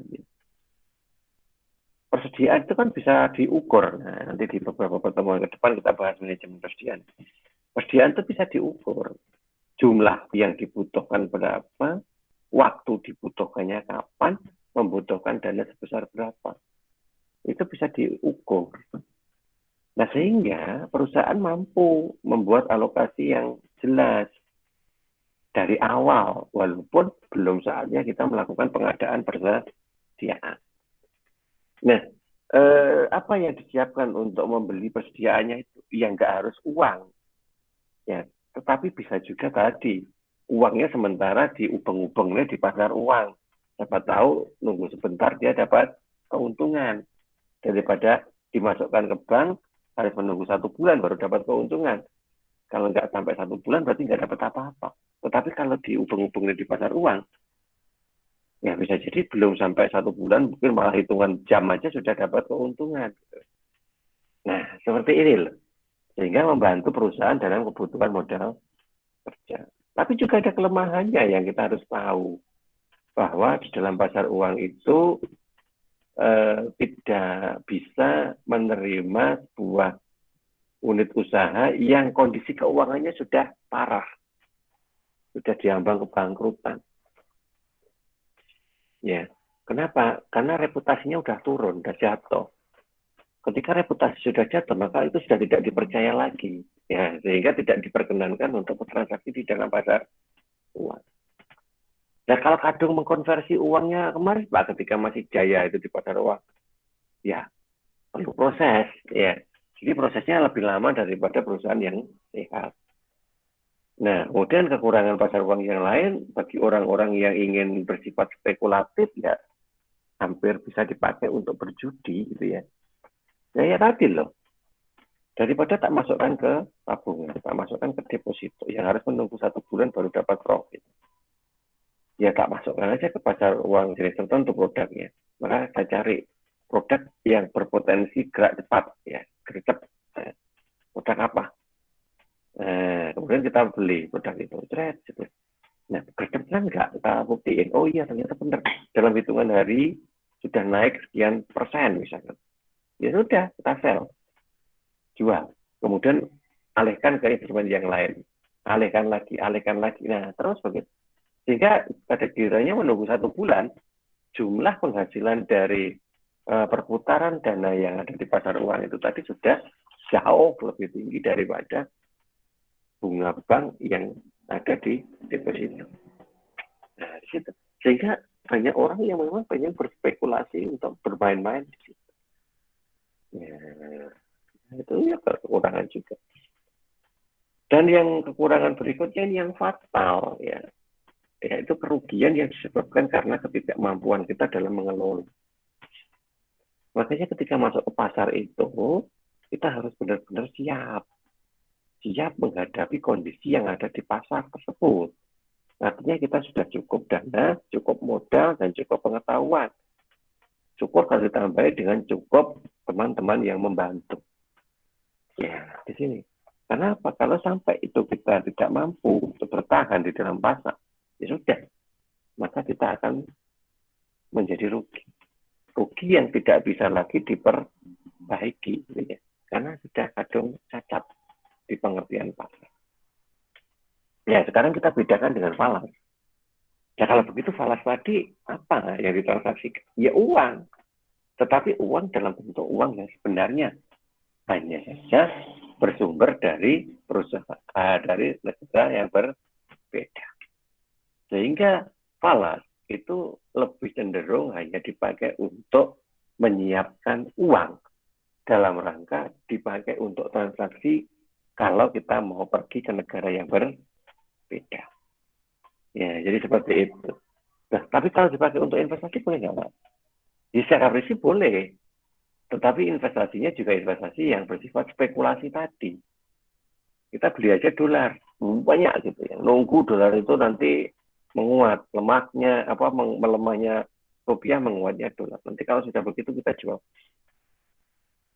Persediaan itu kan bisa diukur. Nah, nanti di beberapa pertemuan ke depan kita bahas manajemen persediaan. Persediaan itu bisa diukur. Jumlah yang dibutuhkan berapa, waktu dibutuhkannya kapan, membutuhkan dana sebesar berapa. Itu bisa diukur. Nah, sehingga perusahaan mampu membuat alokasi yang jelas dari awal, walaupun belum saatnya kita melakukan pengadaan persediaan. Nah, apa yang disiapkan untuk membeli persediaannya itu? Yang nggak harus uang. Ya, tetapi bisa juga tadi, uangnya sementara diubeng-ubengnya di pasar uang. Siapa tahu nunggu sebentar dia dapat keuntungan. Daripada dimasukkan ke bank, harus menunggu 1 bulan baru dapat keuntungan. Kalau nggak sampai 1 bulan berarti nggak dapat apa-apa. Tetapi kalau diubeng-ubengnya di pasar uang, Ya bisa jadi belum sampai 1 bulan, mungkin malah hitungan jam aja sudah dapat keuntungan. Nah, seperti ini loh. Sehingga membantu perusahaan dalam kebutuhan modal kerja. Tapi juga ada kelemahannya yang kita harus tahu. Bahwa di dalam pasar uang itu tidak bisa menerima sebuah unit usaha yang kondisi keuangannya sudah parah. Sudah diambang kebangkrutan. Ya, kenapa? Karena reputasinya udah turun, udah jatuh. Ketika reputasi sudah jatuh, maka itu sudah tidak dipercaya lagi. Ya, sehingga tidak diperkenankan untuk bertransaksi di dalam pasar uang. Nah, kalau Kadung mengkonversi uangnya kemarin, Pak, ketika masih jaya itu di pasar uang, ya perlu proses. Ya, jadi prosesnya lebih lama daripada perusahaan yang sehat. Nah, kemudian kekurangan pasar uang yang lain, bagi orang-orang yang ingin bersifat spekulatif, ya hampir bisa dipakai untuk berjudi, gitu ya. Nah, ya tadi loh, daripada tak masukkan ke tabungan, tak masukkan ke deposito, yang harus menunggu 1 bulan baru dapat profit. Ya tak masukkan aja ke pasar uang jenis tertentu produknya. Maka saya cari produk yang berpotensi gerak cepat, ya gercep. Produk apa? Kemudian kita beli produk itu, gitu. Nah, gercep kan nggak kita buktiin. Oh iya, ternyata benar. Dalam hitungan hari sudah naik sekian persen misalnya. Ya sudah, kita sell. Jual. Kemudian alihkan ke instrumen yang lain. Alihkan lagi. Nah, terus begitu. Sehingga pada kiranya menunggu 1 bulan, jumlah penghasilan dari perputaran dana yang ada di pasar uang itu tadi sudah jauh lebih tinggi daripada bunga bank yang ada di deposito. Nah, di situ. Sehingga banyak orang yang memang pengen berspekulasi untuk bermain-main di situ. Ya, itu ya kekurangan juga. Dan yang kekurangan berikutnya ini yang fatal, ya, yaitu kerugian yang disebabkan karena ketidakmampuan kita dalam mengelola. Makanya ketika masuk ke pasar itu, kita harus benar-benar siap menghadapi kondisi yang ada di pasar tersebut. Artinya kita sudah cukup dana, cukup modal, dan cukup pengetahuan. Cukup kalau ditambahi dengan cukup teman-teman yang membantu. Ya, di sini. Karena apa? Kalau sampai itu kita tidak mampu untuk bertahan di dalam pasar, ya sudah. Maka kita akan menjadi rugi. Rugi yang tidak bisa lagi diperbaiki. Ya. Karena sudah kadung cacat di pengertian pasar. Ya, sekarang kita bedakan dengan falas. Ya, kalau begitu falas tadi apa yang ditransaksikan? Ya uang. Tetapi uang dalam bentuk uang yang sebenarnya hanya saja bersumber dari perusahaan, dari negara yang berbeda. Sehingga falas itu lebih cenderung hanya dipakai untuk menyiapkan uang dalam rangka dipakai untuk transaksi kalau kita mau pergi ke negara yang berbeda. Ya, jadi seperti itu. Nah, tapi kalau dipakai untuk investasi boleh nggak, Pak? Di secara prinsip boleh. Tetapi investasinya juga investasi yang bersifat spekulasi tadi. Kita beli aja dolar, banyak gitu ya. Nunggu dolar itu nanti menguat, melemahnya rupiah, menguatnya dolar. Nanti kalau sudah begitu kita jual.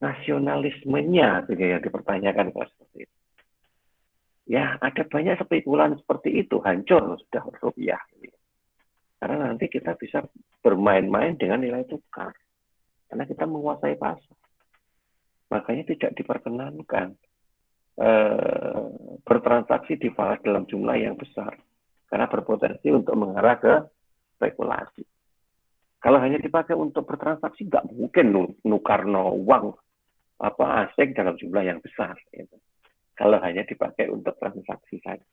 Nasionalismenya yang dipertanyakan kalau seperti itu. Ya, ada banyak spekulan seperti itu, hancur sudah rupiah. Karena nanti kita bisa bermain-main dengan nilai tukar. Karena kita menguasai pasar. Makanya tidak diperkenankan bertransaksi di falas dalam jumlah yang besar. Karena berpotensi untuk mengarah ke spekulasi. Kalau hanya dipakai untuk bertransaksi, nggak mungkin nukar uang asing dalam jumlah yang besar. Gitu. Kalau hanya dipakai untuk transaksi saja.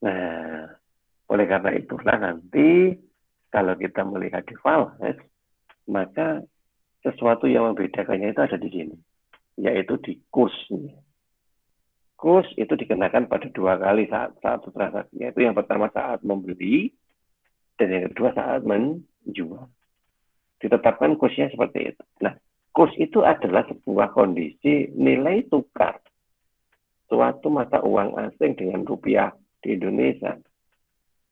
Nah, oleh karena itulah nanti kalau kita melihat di falas, maka sesuatu yang membedakannya itu ada di sini, yaitu di kurs. Kurs itu dikenakan pada 2 kali saat satu transaksinya. Itu yang pertama saat membeli, dan yang kedua saat menjual. Ditetapkan kursnya seperti itu. Nah, kurs itu adalah sebuah kondisi nilai tukar suatu mata uang asing dengan rupiah di Indonesia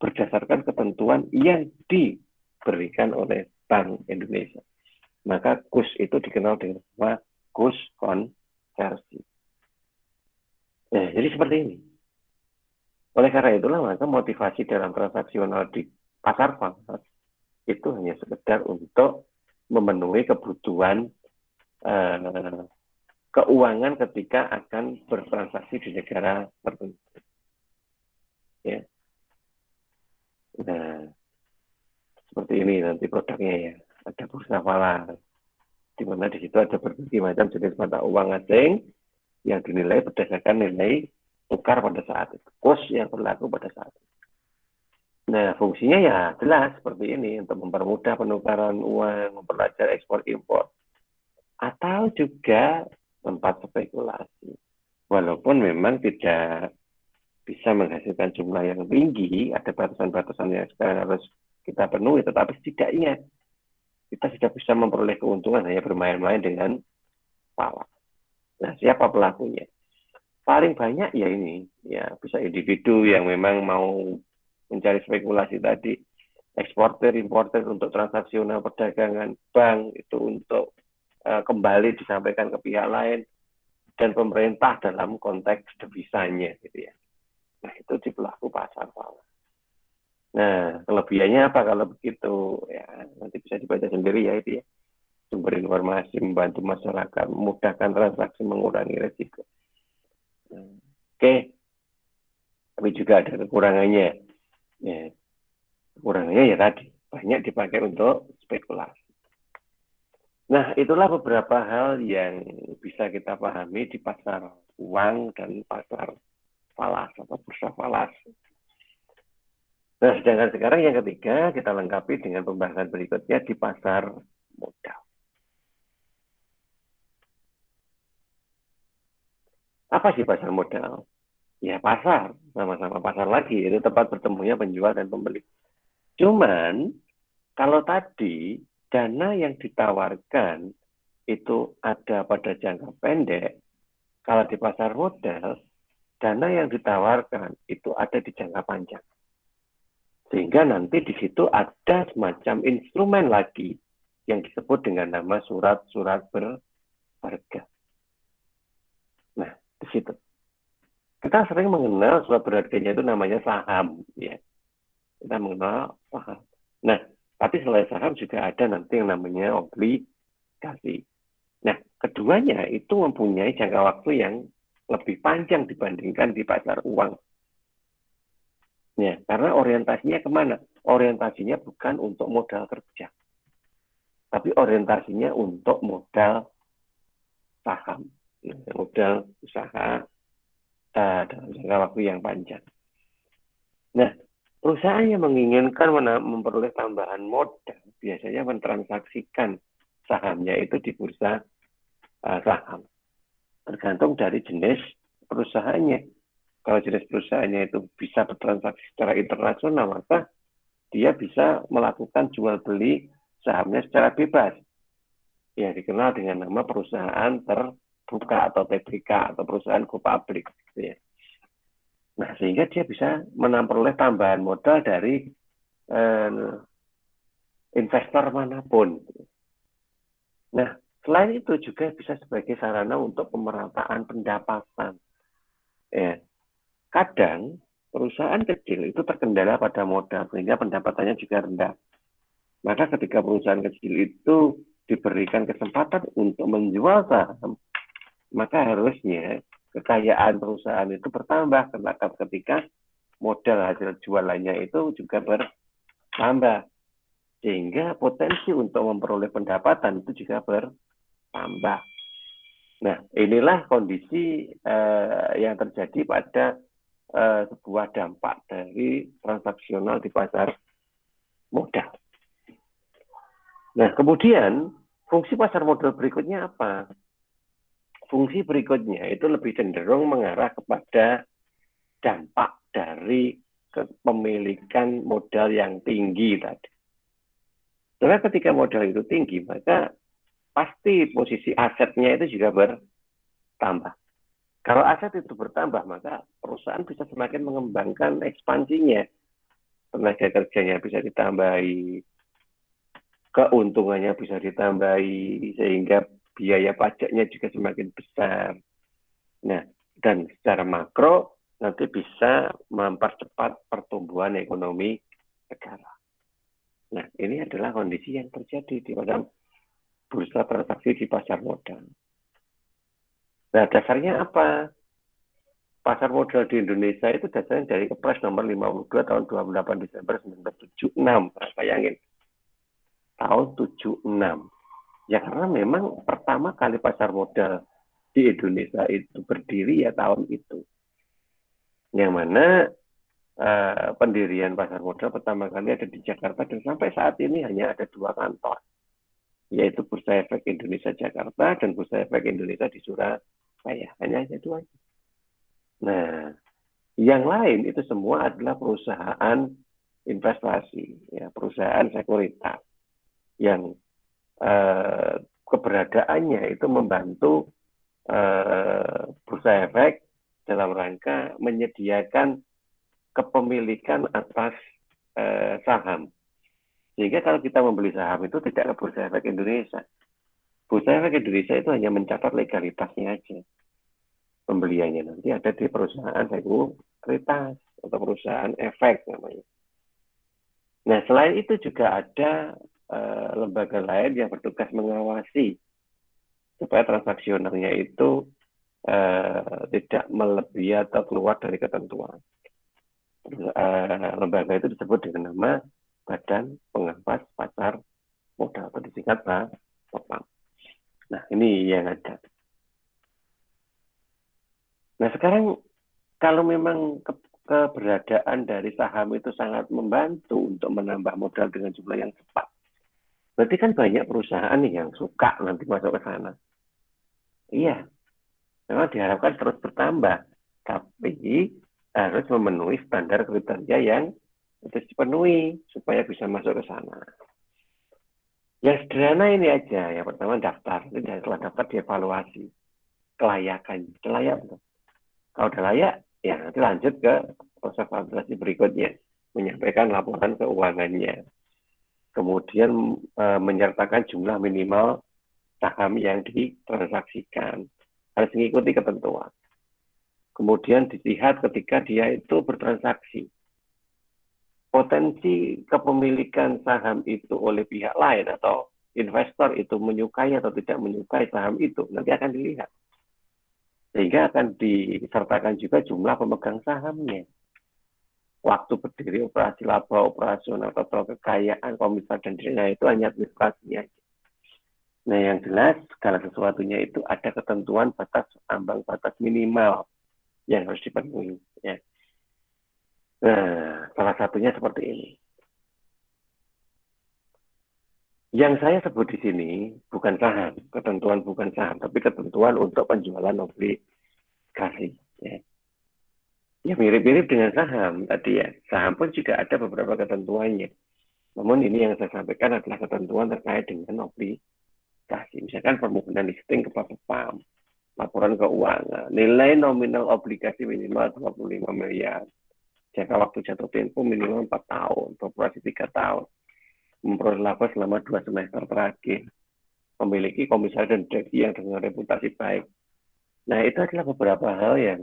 berdasarkan ketentuan yang diberikan oleh Bank Indonesia. Maka KUS itu dikenal dengan nama KUS konversi. Nah, jadi seperti ini. Oleh karena itulah maka motivasi dalam transaksional di pasar falas itu hanya sekedar untuk memenuhi kebutuhan keuangan ketika akan bertransaksi di negara tertentu. Ya. Nah, seperti ini nanti produknya ya. Ada bursa falas, di mana di situ ada berbagai macam jenis mata uang asing yang dinilai berdasarkan nilai tukar pada saat itu, kurs yang berlaku pada saat itu. Nah, fungsinya ya jelas seperti ini, untuk mempermudah penukaran uang, memperlancar ekspor impor, atau juga tempat spekulasi. Walaupun memang tidak bisa menghasilkan jumlah yang tinggi, ada batasan-batasan yang sekarang harus kita penuhi, tetapi setidaknya kita sudah bisa memperoleh keuntungan hanya bermain-main dengan falas. Nah, siapa pelakunya? Paling banyak ya ini, ya bisa individu yang memang mau mencari spekulasi tadi, eksportir, importer untuk transaksional perdagangan, bank itu untuk kembali disampaikan ke pihak lain, dan pemerintah dalam konteks devisanya gitu ya. Nah, itu di pelaku pasar falas. Nah, kelebihannya apa kalau begitu? Ya, nanti bisa dibaca sendiri ya itu ya. Sumber informasi, membantu masyarakat, memudahkan transaksi, mengurangi risiko. Oke, tapi juga ada kekurangannya. Ya, kekurangannya ya tadi, banyak dipakai untuk spekulasi. Nah, itulah beberapa hal yang bisa kita pahami di pasar uang dan pasar falas atau bursa falas. Nah, sedangkan sekarang yang ketiga kita lengkapi dengan pembahasan berikutnya di pasar modal. Apa sih pasar modal? Ya pasar, sama-sama pasar lagi, itu tempat bertemunya penjual dan pembeli. Cuman, kalau tadi dana yang ditawarkan itu ada pada jangka pendek, kalau di pasar modal, dana yang ditawarkan itu ada di jangka panjang. Sehingga nanti di situ ada semacam instrumen lagi yang disebut dengan nama surat-surat berharga. Nah, di situ. Kita sering mengenal surat berharganya itu namanya saham, ya. Kita mengenal saham. Nah, tapi selain saham juga ada nanti yang namanya obligasi. Nah, keduanya itu mempunyai jangka waktu yang lebih panjang dibandingkan di pasar uang. Ya, karena orientasinya kemana? Orientasinya bukan untuk modal kerja, tapi orientasinya untuk modal saham, modal usaha dalam jangka waktu yang panjang. Nah, perusahaan yang menginginkan memperoleh tambahan modal biasanya mentransaksikan sahamnya itu di bursa saham. Tergantung dari jenis perusahaannya. Kalau jenis perusahaannya itu bisa bertransaksi secara internasional, maka dia bisa melakukan jual beli sahamnya secara bebas. Ya, dikenal dengan nama perusahaan terbuka atau TBK atau perusahaan go public. Ya. Nah, sehingga dia bisa memperoleh tambahan modal dari investor manapun. Nah, selain itu juga bisa sebagai sarana untuk pemerataan pendapatan. Ya. Kadang perusahaan kecil itu terkendala pada modal sehingga pendapatannya juga rendah. Maka ketika perusahaan kecil itu diberikan kesempatan untuk menjual saham, maka harusnya kekayaan perusahaan itu bertambah ketika modal hasil jualannya itu juga bertambah. Sehingga potensi untuk memperoleh pendapatan itu juga bertambah. Nah, inilah kondisi yang terjadi pada sebuah dampak dari transaksional di pasar modal. Nah, kemudian fungsi pasar modal berikutnya apa? Fungsi berikutnya itu lebih cenderung mengarah kepada dampak dari kepemilikan modal yang tinggi tadi. Karena ketika modal itu tinggi, maka pasti posisi asetnya itu juga bertambah. Kalau aset itu bertambah, maka perusahaan bisa semakin mengembangkan ekspansinya. tenaga kerjanya bisa ditambahi, keuntungannya bisa ditambahi, sehingga biaya pajaknya juga semakin besar. Nah, dan secara makro nanti bisa mempercepat pertumbuhan ekonomi negara. Nah, ini adalah kondisi yang terjadi di pada bursa transaksi di pasar modal. Nah, dasarnya apa? Pasar modal di Indonesia itu dasarnya dari Kepres nomor 52 tahun 28 Desember 1976. Nah, bayangin, tahun 76. Ya karena memang pertama kali pasar modal di Indonesia itu berdiri ya tahun itu. Yang mana pendirian pasar modal pertama kali ada di Jakarta dan sampai saat ini hanya ada 2 kantor, yaitu Bursa Efek Indonesia Jakarta dan Bursa Efek Indonesia di Surabaya. Hanya 2. Nah, yang lain itu semua adalah perusahaan investasi, ya, perusahaan sekuritas yang keberadaannya itu membantu Bursa Efek dalam rangka menyediakan kepemilikan atas saham. Sehingga kalau kita membeli saham itu tidak ke Bursa Efek Indonesia. Bursa Efek Indonesia itu hanya mencatat legalitasnya aja. Pembeliannya nanti ada di perusahaan sekuritas atau perusahaan efek namanya. Nah, selain itu juga ada lembaga lain yang bertugas mengawasi supaya transaksionalnya itu tidak melebihi atau keluar dari ketentuan. Lembaga itu disebut dengan nama Badan Pengawas Pasar Modal atau disingkat BAPAM. Nah, ini yang ada. Nah, sekarang kalau memang keberadaan dari saham itu sangat membantu untuk menambah modal dengan jumlah yang cepat, berarti kan banyak perusahaan nih yang suka nanti masuk ke sana. Iya, memang diharapkan terus bertambah, tapi harus memenuhi standar kriteria yang harus dipenuhi supaya bisa masuk ke sana. Yang sederhana ini aja, yang pertama daftar, setelah daftar dievaluasi kelayakan, layak betul. Kalau udah layak, ya nanti lanjut ke proses validasi berikutnya, menyampaikan laporan keuangannya, kemudian menyertakan jumlah minimal saham yang ditransaksikan, harus mengikuti ketentuan. Kemudian dilihat ketika dia itu bertransaksi, potensi kepemilikan saham itu oleh pihak lain atau investor itu menyukai atau tidak menyukai saham itu, nanti akan dilihat. Sehingga akan disertakan juga jumlah pemegang sahamnya. Waktu berdiri, operasi laba, operasional, total kekayaan, komisar, dan dirinya itu hanya administrasinya. Nah, yang jelas, segala sesuatunya itu ada ketentuan batas, ambang batas minimal yang harus dipenuhi. Ya. Nah, salah satunya seperti ini. Yang saya sebut di sini bukan saham, ketentuan bukan saham, tapi ketentuan untuk penjualan obligasi. Ya. Ya mirip-mirip dengan saham tadi ya. Saham pun juga ada beberapa ketentuannya. Namun ini yang saya sampaikan adalah ketentuan terkait dengan obligasi. Misalkan permohonan listing ke BAPAM, laporan keuangan, nilai nominal obligasi minimal 25 miliar, jangka waktu jatuh tempo minimal 4 tahun, beroperasi 3 tahun, memperoleh laba selama 2 semester terakhir, memiliki komisaris dan direksi yang dengan reputasi baik. Nah, itu adalah beberapa hal yang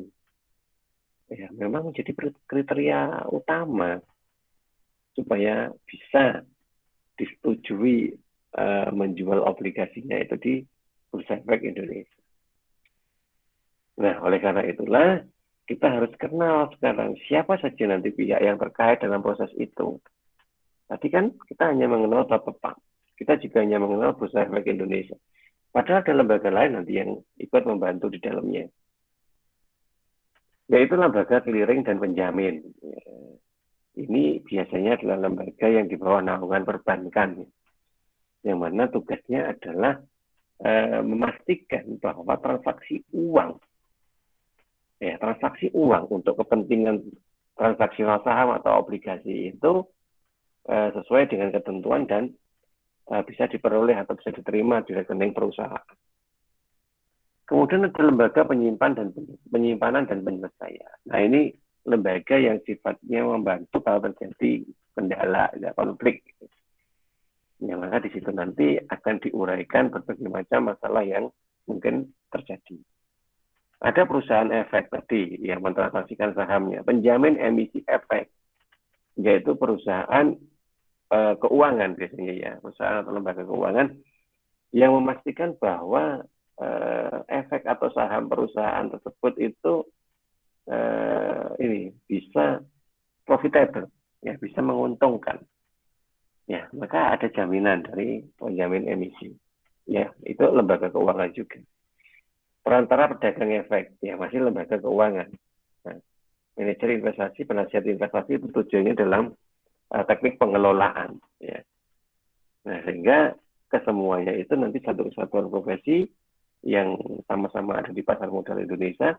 ya memang menjadi kriteria utama supaya bisa disetujui menjual obligasinya itu di Bursa Efek Indonesia. Nah, oleh karena itulah kita harus kenal sekarang siapa saja nanti pihak yang terkait dalam proses itu. Tadi kan kita hanya mengenal BAPAM, kita juga hanya mengenal Bursa Efek Indonesia. Padahal ada lembaga lain nanti yang ikut membantu di dalamnya, yaitu lembaga clearing dan penjamin. Ini biasanya adalah lembaga yang di bawah naungan perbankan, yang mana tugasnya adalah memastikan bahwa transaksi uang untuk kepentingan transaksional saham atau obligasi itu sesuai dengan ketentuan dan bisa diperoleh atau bisa diterima di rekening perusahaan. Kemudian ada lembaga penyimpanan dan penyelesaian. Nah, ini lembaga yang sifatnya membantu kalau terjadi kendala, ya, konflik. Ya, maka di situ nanti akan diuraikan berbagai macam masalah yang mungkin terjadi. Ada perusahaan efek tadi yang mentransaksikan sahamnya, penjamin emisi efek, yaitu perusahaan keuangan biasanya ya, perusahaan atau lembaga keuangan yang memastikan bahwa efek atau saham perusahaan tersebut itu ini bisa profitable, ya, bisa menguntungkan. Ya, maka ada jaminan dari penjamin emisi. Ya, itu lembaga keuangan juga. Perantara pedagang efek, ya, masih lembaga keuangan. Nah, manajer investasi, penasihat investasi itu tujuannya dalam teknik pengelolaan. Ya. Nah, sehingga kesemuanya itu nanti satu kesatuan profesi yang sama-sama ada di pasar modal Indonesia,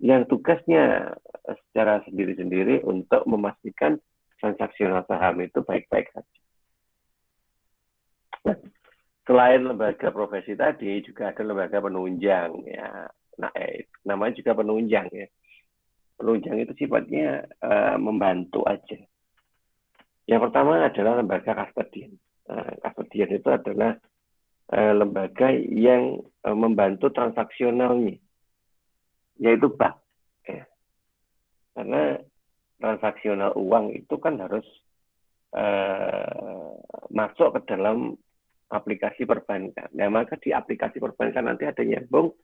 yang tugasnya secara sendiri-sendiri untuk memastikan transaksional saham itu baik-baik saja. Nah, selain lembaga profesi tadi, juga ada lembaga penunjang, ya. Nah, namanya juga penunjang, ya. Penunjang itu sifatnya membantu aja. Yang pertama adalah lembaga kastodian. Kastodian itu adalah lembaga yang membantu transaksionalnya, yaitu bank. Ya. Karena transaksional uang itu kan harus masuk ke dalam aplikasi perbankan. Nah, maka di aplikasi perbankan nanti ada nyambung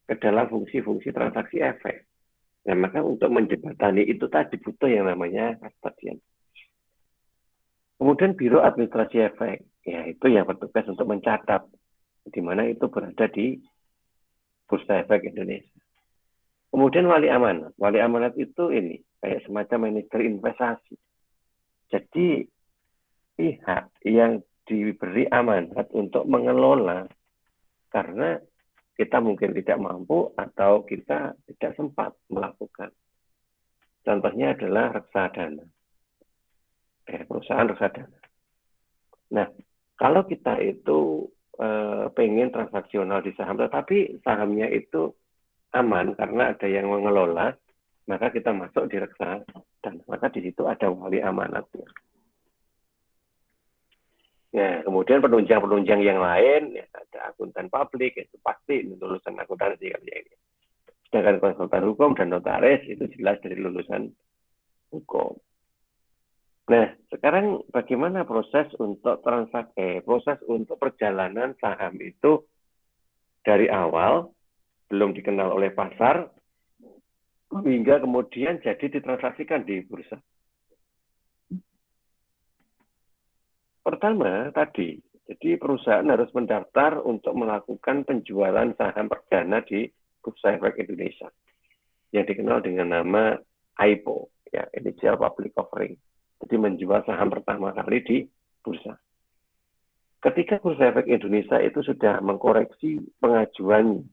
ke dalam fungsi-fungsi transaksi efek. Nah, maka untuk menjembatani itu tadi butuh yang namanya kastodian. Kemudian Biro Administrasi Efek, ya, itu yang bertugas untuk mencatat di mana itu berada di Bursa Efek Indonesia. Kemudian wali amanat. Wali amanat itu ini kayak semacam manajer investasi. Jadi pihak yang diberi amanat untuk mengelola karena kita mungkin tidak mampu atau kita tidak sempat melakukan. Contohnya adalah reksadana, perusahaan reksadana. Nah, kalau kita itu pengen transaksional di saham, tetapi sahamnya itu aman karena ada yang mengelola, maka kita masuk di reksadana. Maka di situ ada wali amanatnya. Nah, kemudian penunjang-penunjang yang lain, ya, ada akuntan publik, itu pasti lulusan akuntansi kan ya ini. Sedangkan konsultan hukum dan notaris itu jelas dari lulusan hukum. Nah, sekarang bagaimana proses untuk proses untuk perjalanan saham itu dari awal belum dikenal oleh pasar hingga kemudian jadi ditransaksikan di bursa. Pertama tadi, jadi perusahaan harus mendaftar untuk melakukan penjualan saham perdana di Bursa Efek Indonesia yang dikenal dengan nama IPO, ya, Initial Public Offering. Jadi menjual saham pertama kali di bursa. Ketika Bursa Efek Indonesia itu sudah mengkoreksi pengajuannya,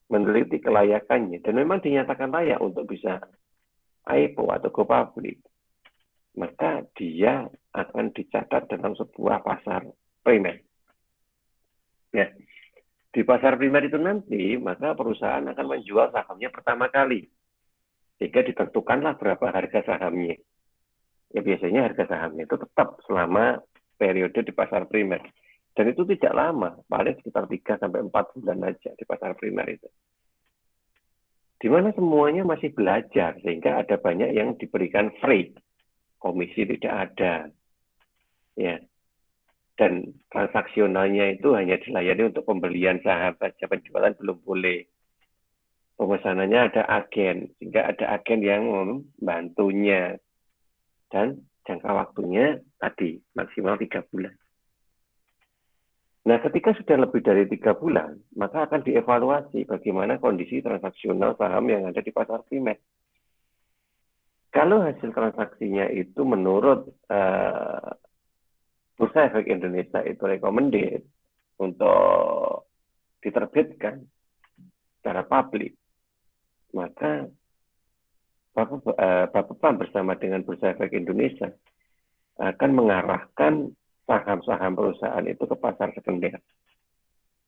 meneliti kelayakannya, dan memang dinyatakan layak untuk bisa IPO atau go public, maka dia akan dicatat dalam sebuah pasar primer. Ya, di pasar primer itu nanti, maka perusahaan akan menjual sahamnya pertama kali. Sehingga ditentukanlah berapa harga sahamnya. Ya, biasanya harga sahamnya itu tetap selama periode di pasar primer. Dan itu tidak lama, paling sekitar 3-4 bulan aja di pasar primer itu. Di mana semuanya masih belajar, sehingga ada banyak yang diberikan free. Komisi tidak ada, ya, dan transaksionalnya itu hanya dilayani untuk pembelian saham saja, penjualan belum boleh. Pemesanannya ada agen, sehingga ada agen yang membantunya, dan jangka waktunya tadi maksimal 3 bulan. Nah, ketika sudah lebih dari 3 bulan, maka akan dievaluasi bagaimana kondisi transaksional saham yang ada di pasar primer. Kalau hasil transaksinya itu menurut Bursa Efek Indonesia itu recommended untuk diterbitkan secara publik, maka Bapepam bersama dengan Bursa Efek Indonesia akan mengarahkan saham-saham perusahaan itu ke pasar sekunder.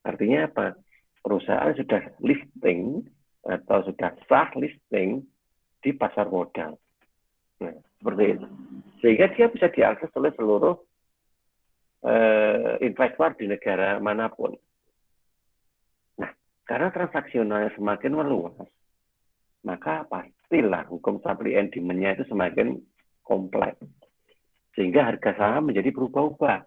Artinya apa? Perusahaan sudah listing atau sudah sah listing di pasar modal. Nah, seperti itu. Sehingga dia bisa diakses oleh seluruh investor di negara manapun. Nah, karena transaksionalnya semakin meluas, maka pastilah hukum supply and demand-nya itu semakin kompleks. Sehingga harga saham menjadi berubah-ubah.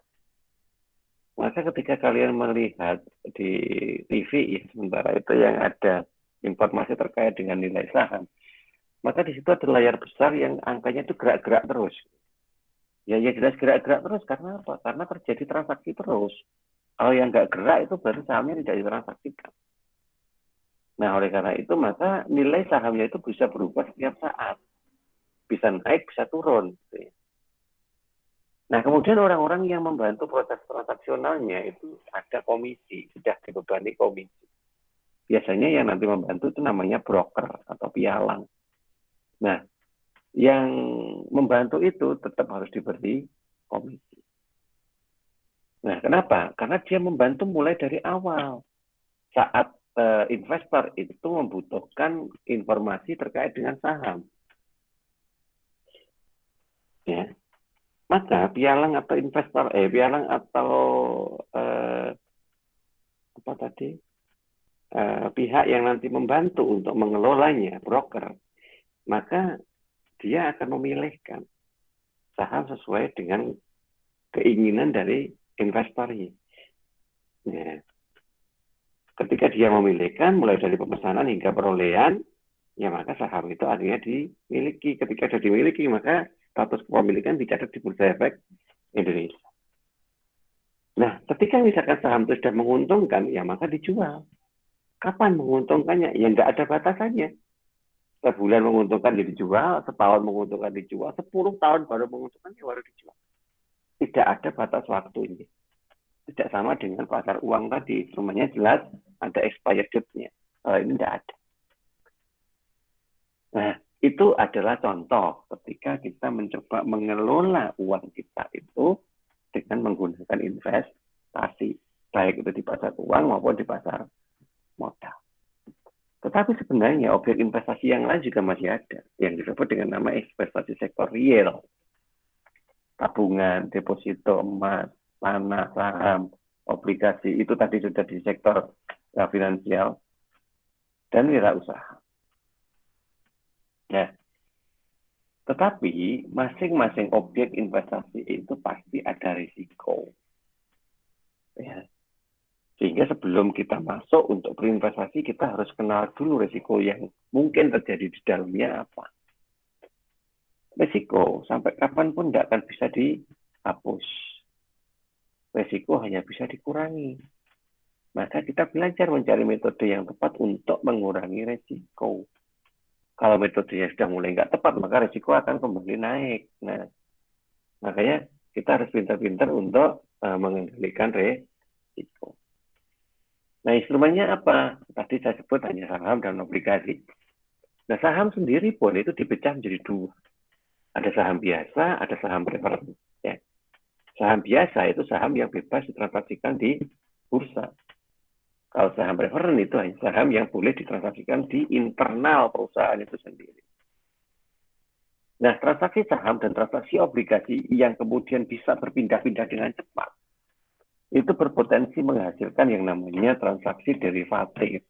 Maka ketika kalian melihat di TV ya, sementara itu yang ada informasi terkait dengan nilai saham, maka di situ ada layar besar yang angkanya itu gerak-gerak terus. Ya jelas gerak-gerak terus karena apa? Karena terjadi transaksi terus. Kalau yang nggak gerak itu berarti sahamnya tidak ditransaksikan. Nah, oleh karena itu maka nilai sahamnya itu bisa berubah setiap saat. Bisa naik, bisa turun. Nah, kemudian orang-orang yang membantu proses transaksionalnya itu ada komisi, sudah dibebani komisi. Biasanya yang nanti membantu itu namanya broker atau pialang. Nah, yang membantu itu tetap harus diberi komisi. Nah, kenapa? Karena dia membantu mulai dari awal. Saat investor itu membutuhkan informasi terkait dengan saham. Ya. Maka pialang atau investor, pialang atau pihak yang nanti membantu untuk mengelolanya, broker, maka dia akan memilihkan saham sesuai dengan keinginan dari investornya. Ya. Ketika dia memilihkan, mulai dari pemesanan hingga perolehan, ya maka saham itu artinya dimiliki. Ketika sudah dimiliki, maka status kepemilikan dicatat di Bursa Efek Indonesia. Nah, ketika misalkan saham itu sudah menguntungkan, ya maka dijual. Kapan menguntungkannya? Ya nggak ada batasannya. Sebulan menguntungkan jadi dijual, setahun menguntungkan dijual, 10 tahun baru menguntungkan, ya baru dijual. Tidak ada batas waktu ini. Tidak sama dengan pasar uang tadi. Instrumennya jelas, ada expired date-nya. Ini tidak ada. Nah, itu adalah contoh ketika kita mencoba mengelola uang kita itu dengan menggunakan investasi, baik itu di pasar uang maupun di pasar modal. Tetapi sebenarnya objek investasi yang lain juga masih ada, yang disebut dengan nama investasi sektor real. Tabungan, deposito, emas, tanah, saham, obligasi, itu tadi sudah di sektor finansial dan wirausaha. Ya. Tetapi masing-masing objek investasi itu pasti ada risiko. Ya. Sehingga sebelum kita masuk untuk berinvestasi, kita harus kenal dulu risiko yang mungkin terjadi di dalamnya apa. Risiko sampai kapanpun tidak akan bisa dihapus. Risiko hanya bisa dikurangi. Maka kita belajar mencari metode yang tepat untuk mengurangi risiko. Kalau metodenya sudah mulai nggak tepat, maka risiko akan kembali naik. Nah, makanya kita harus pintar-pintar untuk mengendalikan risiko. Nah, instrumennya apa? Tadi saya sebut hanya saham dan obligasi. Nah, saham sendiri pun itu dipecah menjadi dua. Ada saham biasa, ada saham preferen. Ya. Saham biasa itu saham yang bebas ditransaksikan di bursa. Kalau saham preferen itu hanya saham yang boleh ditransaksikan di internal perusahaan itu sendiri. Nah, transaksi saham dan transaksi obligasi yang kemudian bisa berpindah-pindah dengan cepat, itu berpotensi menghasilkan yang namanya transaksi derivatif.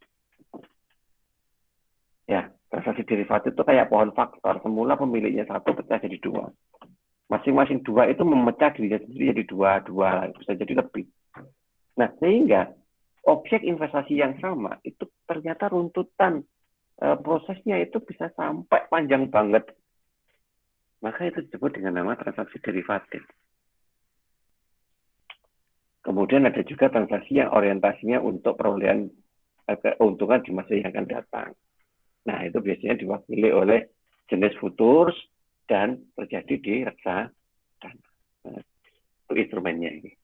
Ya, transaksi derivatif itu kayak pohon faktor. Semula pemiliknya satu, pecah jadi dua. Masing-masing dua itu memecah dirinya sendiri jadi dua, bisa jadi lebih. Nah, sehingga objek investasi yang sama itu ternyata runtutan prosesnya itu bisa sampai panjang banget. Maka itu disebut dengan nama transaksi derivatif. Kemudian ada juga transaksi yang orientasinya untuk perolehan keuntungan di masa yang akan datang. Nah, itu biasanya diwakili oleh jenis futures dan terjadi di reksadana. Nah, itu instrumennya ini.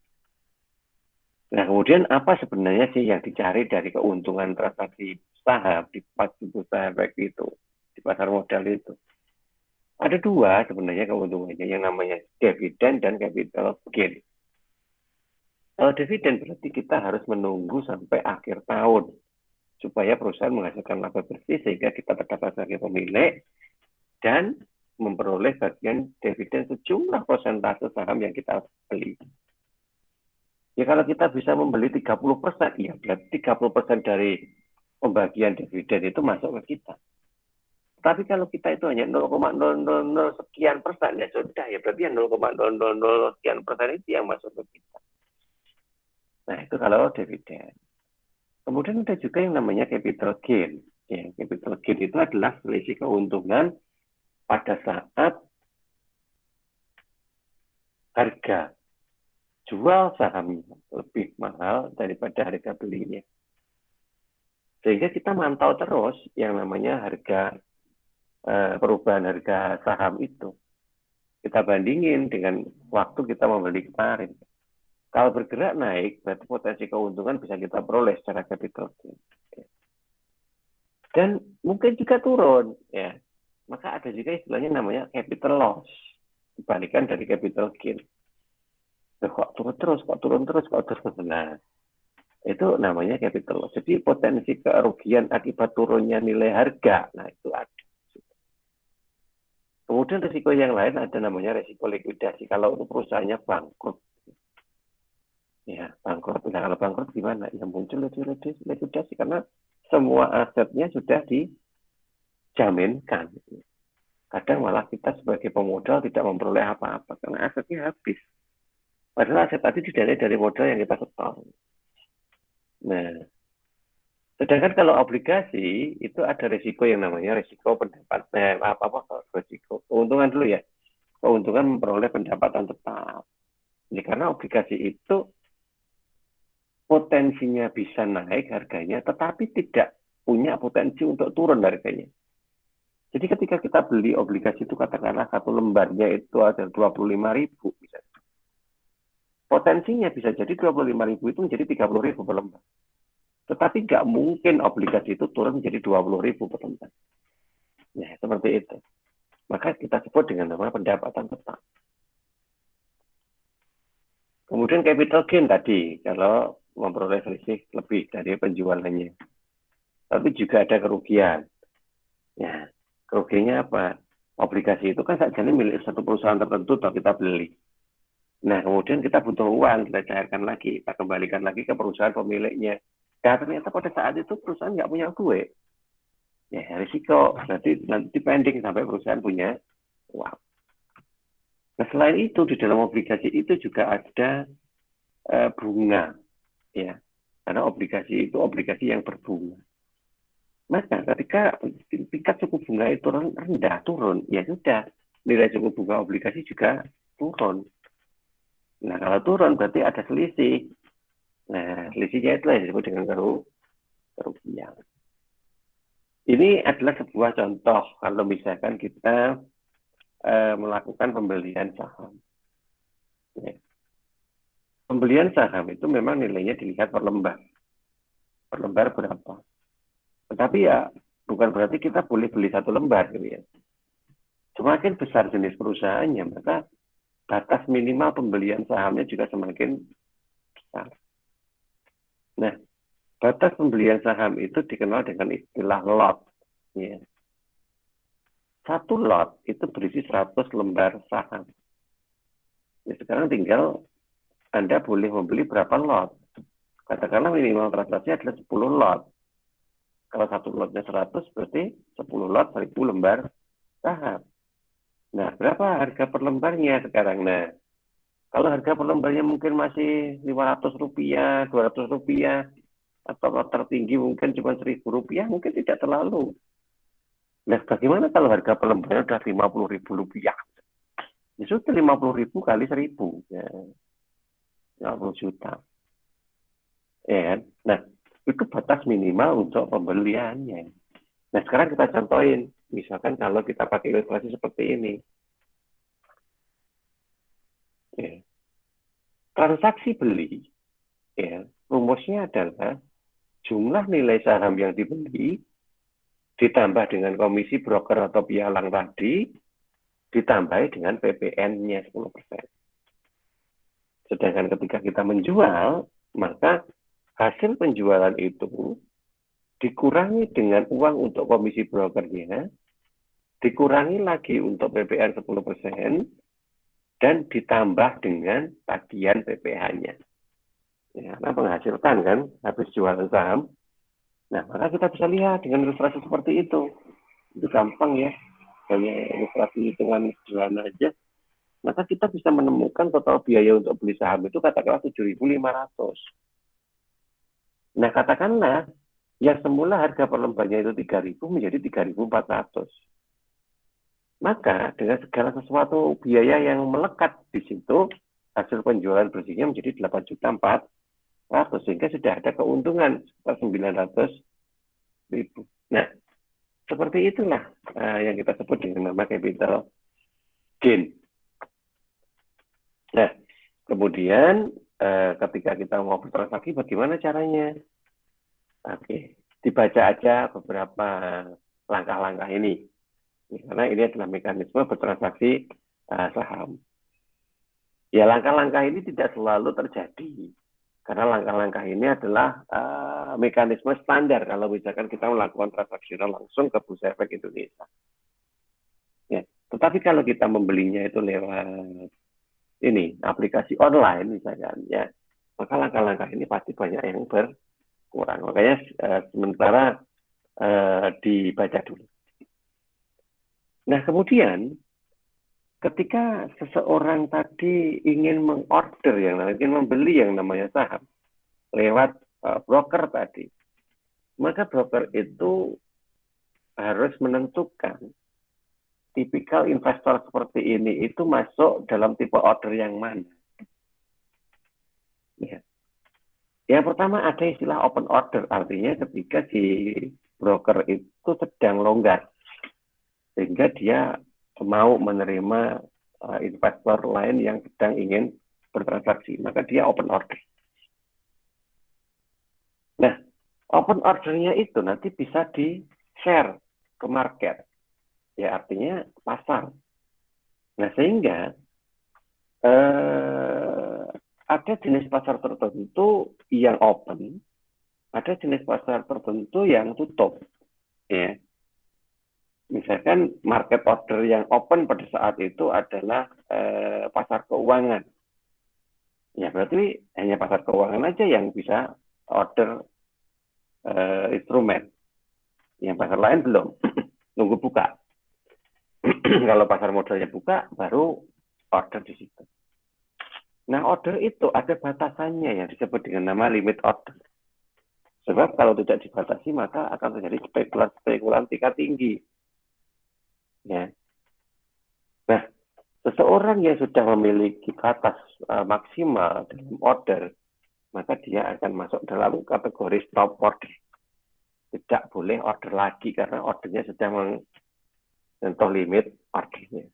Nah, kemudian apa sebenarnya sih yang dicari dari keuntungan transaksi saham di bursa efek itu, di pasar modal itu? Ada dua sebenarnya keuntungannya, yang namanya dividen dan capital gain. Kalau dividen berarti kita harus menunggu sampai akhir tahun supaya perusahaan menghasilkan laba bersih sehingga kita terdapat sebagai pemilik dan memperoleh bagian dividen sejumlah persentase saham yang kita beli. Ya kalau kita bisa membeli 30%, ya berarti 30% dari pembagian dividen itu masuk ke kita. Tapi kalau kita itu hanya 0,000 sekian persen, ya sudah, ya berarti yang 0,000 sekian persen itu yang masuk ke kita. Nah, itu kalau dividen. Kemudian ada juga yang namanya capital gain. Ya, capital gain itu adalah selisih keuntungan pada saat harga jual saham lebih mahal daripada harga belinya. Sehingga kita mantau terus yang namanya harga perubahan harga saham itu. Kita bandingin dengan waktu kita membeli kemarin. Kalau bergerak naik, berarti potensi keuntungan bisa kita peroleh secara capital gain. Dan mungkin juga turun, ya. Maka ada juga istilahnya namanya capital loss, dibandingkan dari capital gain. Kok turun terus. Nah, itu namanya capital loss. Jadi potensi kerugian akibat turunnya nilai harga, nah itu ada. Kemudian risiko yang lain ada namanya risiko likuidasi. Kalau perusahaannya bangkrut, ya bangkrut. Nah, kalau bangkrut gimana? Ya muncul likuidasi karena semua asetnya sudah dijaminkan. Kadang malah kita sebagai pemodal tidak memperoleh apa-apa karena asetnya habis. Padahal aset tadi didanai dari modal yang kita setor. Nah, sedangkan kalau obligasi itu ada risiko yang namanya risiko pendapatan risiko keuntungan dulu ya. Keuntungan memperoleh pendapatan tetap. Jadi karena obligasi itu potensinya bisa naik harganya, tetapi tidak punya potensi untuk turun harganya. Jadi ketika kita beli obligasi itu katakanlah satu lembarnya itu ada 25.000 misalnya. Potensinya bisa jadi 25.000 itu menjadi 30.000 per lembar. Tetapi nggak mungkin obligasi itu turun menjadi 20.000 per lembar. Ya, seperti itu. Maka kita sebut dengan nama pendapatan tetap. Kemudian capital gain tadi, kalau memperoleh selisih lebih dari penjualannya. Tapi juga ada kerugian. Ya, kerugiannya apa? Obligasi itu kan saja milik satu perusahaan tertentu atau kita beli. Nah, kemudian kita butuh uang, kita cairkan lagi, kita kembalikan lagi ke perusahaan pemiliknya. Nah, ternyata pada saat itu perusahaan nggak punya duit. Ya, risiko. Nanti pending sampai perusahaan punya uang. Nah, selain itu, di dalam obligasi itu juga ada bunga. Ya, karena obligasi itu obligasi yang berbunga. Maka ketika tingkat suku bunga itu rendah, turun, ya sudah. Nilai suku bunga obligasi juga turun. Nah, kalau turun berarti ada selisih. Nah, selisihnya itu yang disebut dengan kerugian. Ini adalah sebuah contoh kalau misalkan kita melakukan pembelian saham. Ya. Pembelian saham itu memang nilainya dilihat per lembar. Per lembar berapa. Tetapi ya bukan berarti kita boleh beli satu lembar gitu ya. Semakin besar jenis perusahaannya, maka batas minimal pembelian sahamnya juga semakin besar. Nah, batas pembelian saham itu dikenal dengan istilah lot. Ya. Satu lot itu berisi 100 lembar saham. Ya, sekarang tinggal Anda boleh membeli berapa lot. Katakanlah minimal transaksi adalah 10 lot. Kalau satu lotnya 100, berarti 10 lot 1000 lembar saham. Nah, berapa harga per lembarnya sekarang? Nah, kalau harga per lembarnya mungkin masih Rp500, Rp200, atau tertinggi mungkin cuma Rp1.000, mungkin tidak terlalu. Nah, bagaimana kalau harga per lembarnya sudah Rp50.000? Ya sudah 50.000 kali 1.000. Ya, 50 juta. Ya kan? Nah, itu batas minimal untuk pembeliannya. Nah, sekarang kita contohin. Misalkan kalau kita pakai ilustrasi seperti ini. Ya. Transaksi beli, ya, rumusnya adalah jumlah nilai saham yang dibeli ditambah dengan komisi broker atau pialang tadi, ditambah dengan PPN-nya 10%. Sedangkan ketika kita menjual, maka hasil penjualan itu dikurangi dengan uang untuk komisi brokernya, dikurangi lagi untuk PPR 10%, dan ditambah dengan tagihan PPh-nya. Ya, karena menghasilkan kan, habis jualan saham. Nah, maka kita bisa lihat dengan ilustrasi seperti itu. Itu gampang ya, hanya ilustrasi hitungan sederhana aja. Maka kita bisa menemukan total biaya untuk beli saham itu katakanlah 7.500. Nah, katakanlah yang semula harga per lembarnya itu 3.000 menjadi 3.400. Maka dengan segala sesuatu biaya yang melekat di situ, hasil penjualan bersihnya menjadi 8.400.000, sehingga sudah ada keuntungan sekitar 900.000. Nah, seperti itulah yang kita sebut dengan nama capital gain. Nah, kemudian ketika kita mau bertransaksi, bagaimana caranya? Oke, dibaca aja beberapa langkah-langkah ini. Karena ini adalah mekanisme bertransaksi saham. Ya, langkah-langkah ini tidak selalu terjadi. Karena langkah-langkah ini adalah mekanisme standar kalau misalkan kita melakukan transaksional langsung ke Bursa Efek Indonesia. Ya, tetapi kalau kita membelinya itu lewat ini aplikasi online misalkan, ya, maka langkah-langkah ini pasti banyak yang berkurang. Makanya sementara dibaca dulu. Nah, kemudian ketika seseorang tadi ingin mengorder ingin membeli yang namanya saham lewat broker tadi, maka broker itu harus menentukan tipikal investor seperti ini itu masuk dalam tipe order yang mana. Ya. Yang pertama ada istilah open order, artinya ketika si broker itu sedang longgar, sehingga dia mau menerima investor lain yang sedang ingin bertransaksi, maka dia open order. Nah, open ordernya itu nanti bisa di-share ke market, ya artinya pasar. Nah, sehingga ada jenis pasar tertentu yang open, ada jenis pasar tertentu yang tutup. Ya. Misalkan market order yang open pada saat itu adalah pasar keuangan. Ya, berarti hanya pasar keuangan aja yang bisa order instrumen. Yang pasar lain belum. Nunggu buka. Kalau pasar modalnya buka, baru order di situ. Nah, order itu ada batasannya yang disebut dengan nama limit order. Sebab kalau tidak dibatasi, maka akan terjadi spekulan tingkat tinggi. Ya. Nah, seseorang yang sudah memiliki batas maksimal dalam order, maka dia akan masuk dalam kategori stop order. Tidak boleh order lagi karena ordernya sudah menyentuh limit ordernya.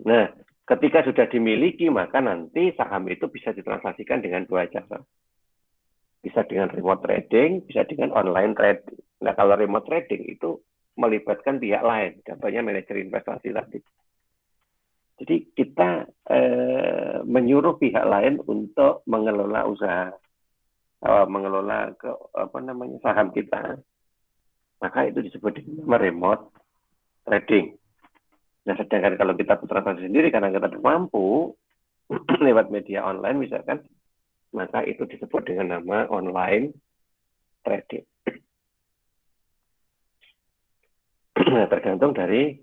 Nah, ketika sudah dimiliki, maka nanti saham itu bisa ditransaksikan dengan dua cara. Bisa dengan remote trading, bisa dengan online trading. Nah, kalau remote trading itu melibatkan pihak lain, contohnya manajer investasi tadi. Jadi kita menyuruh pihak lain untuk mengelola usaha, mengelola saham kita, maka itu disebut dengan remote trading. Nah, sedangkan kalau kita bertransaksi sendiri karena kita mampu lewat media online misalkan, maka itu disebut dengan nama online trading. Tergantung dari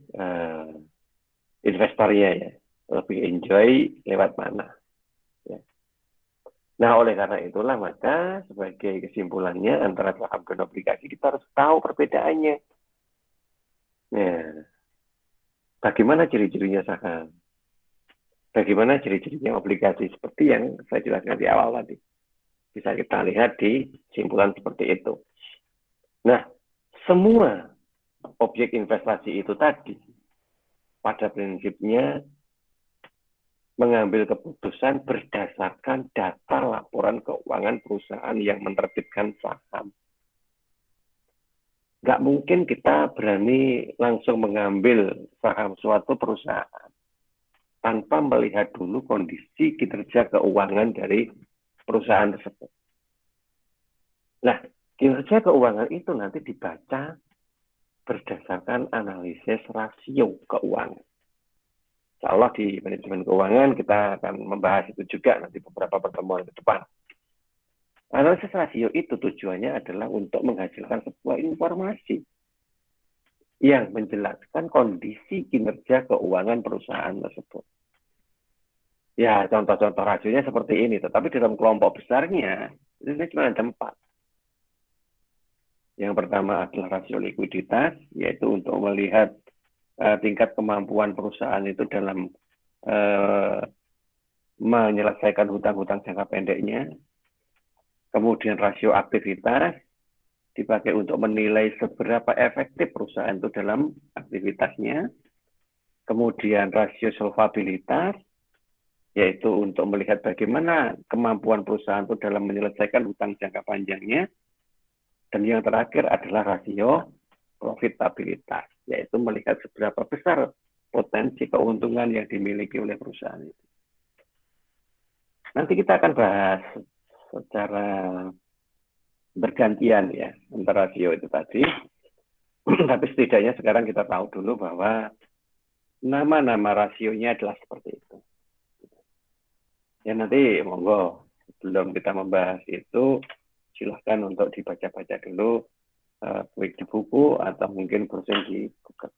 investornya ya, lebih enjoy lewat mana. Ya. Nah, oleh karena itulah maka sebagai kesimpulannya antara saham dan obligasi kita harus tahu perbedaannya. Nah, bagaimana ciri-cirinya saham? Bagaimana ciri-cirinya obligasi? Seperti yang saya jelaskan di awal tadi. Bisa kita lihat di simpulan seperti itu. Nah, semua objek investasi itu tadi pada prinsipnya mengambil keputusan berdasarkan data laporan keuangan perusahaan yang menerbitkan saham. Nggak mungkin kita berani langsung mengambil saham suatu perusahaan tanpa melihat dulu kondisi kinerja keuangan dari perusahaan tersebut. Nah, kinerja keuangan itu nanti dibaca berdasarkan analisis rasio keuangan. Insya Allah di manajemen keuangan kita akan membahas itu juga nanti beberapa pertemuan ke depan. Analisis rasio itu tujuannya adalah untuk menghasilkan sebuah informasi yang menjelaskan kondisi kinerja keuangan perusahaan tersebut. Ya, contoh-contoh rasionya seperti ini, tetapi dalam kelompok besarnya, ini cuma ada 4. Yang pertama adalah rasio likuiditas, yaitu untuk melihat tingkat kemampuan perusahaan itu dalam menyelesaikan hutang-hutang jangka pendeknya. Kemudian rasio aktivitas, dipakai untuk menilai seberapa efektif perusahaan itu dalam aktivitasnya. Kemudian rasio solvabilitas, yaitu untuk melihat bagaimana kemampuan perusahaan itu dalam menyelesaikan hutang jangka panjangnya. Dan yang terakhir adalah rasio profitabilitas, yaitu melihat seberapa besar potensi keuntungan yang dimiliki oleh perusahaan itu. Nanti kita akan bahas secara bergantian ya, antara rasio itu tadi. Tapi setidaknya sekarang kita tahu dulu bahwa nama-nama rasionya adalah seperti itu. Ya nanti monggo sebelum kita membahas itu silahkan untuk dibaca-baca dulu baik di buku atau mungkin browsing di Google.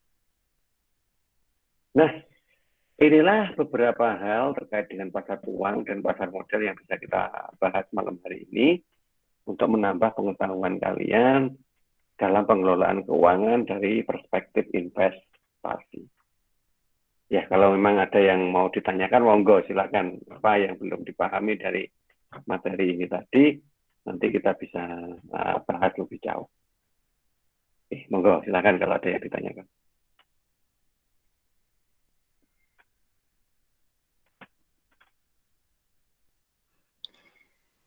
Nah, inilah beberapa hal terkait dengan pasar uang dan pasar modal yang bisa kita bahas malam hari ini untuk menambah pengetahuan kalian dalam pengelolaan keuangan dari perspektif investasi. Ya, kalau memang ada yang mau ditanyakan, monggo silakan. Apa yang belum dipahami dari materi ini tadi, nanti kita bisa bahas lebih jauh. Monggo silakan kalau ada yang ditanyakan.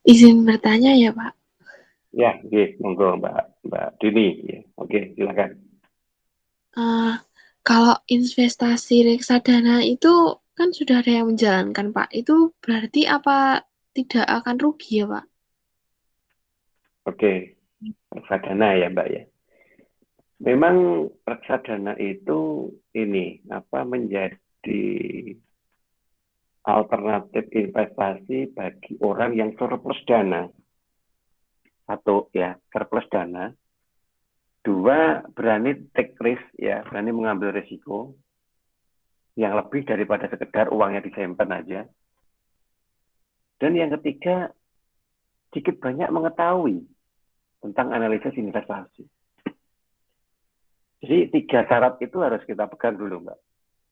Izin bertanya ya, Pak. Ya, oke, monggo Mbak Dini. Ya, oke, silakan. Kalau investasi reksadana itu kan sudah ada yang menjalankan, Pak. Itu berarti apa tidak akan rugi ya, Pak? Oke, reksadana ya Mbak ya. Memang reksadana itu menjadi alternatif investasi bagi orang yang surplus dana. Satu ya, surplus dana. Dua, berani take risk ya, berani mengambil risiko yang lebih daripada sekedar uangnya disimpan aja. Dan yang ketiga, sedikit banyak mengetahui tentang analisis investasi. Jadi 3 syarat itu harus kita pegang dulu, Mbak.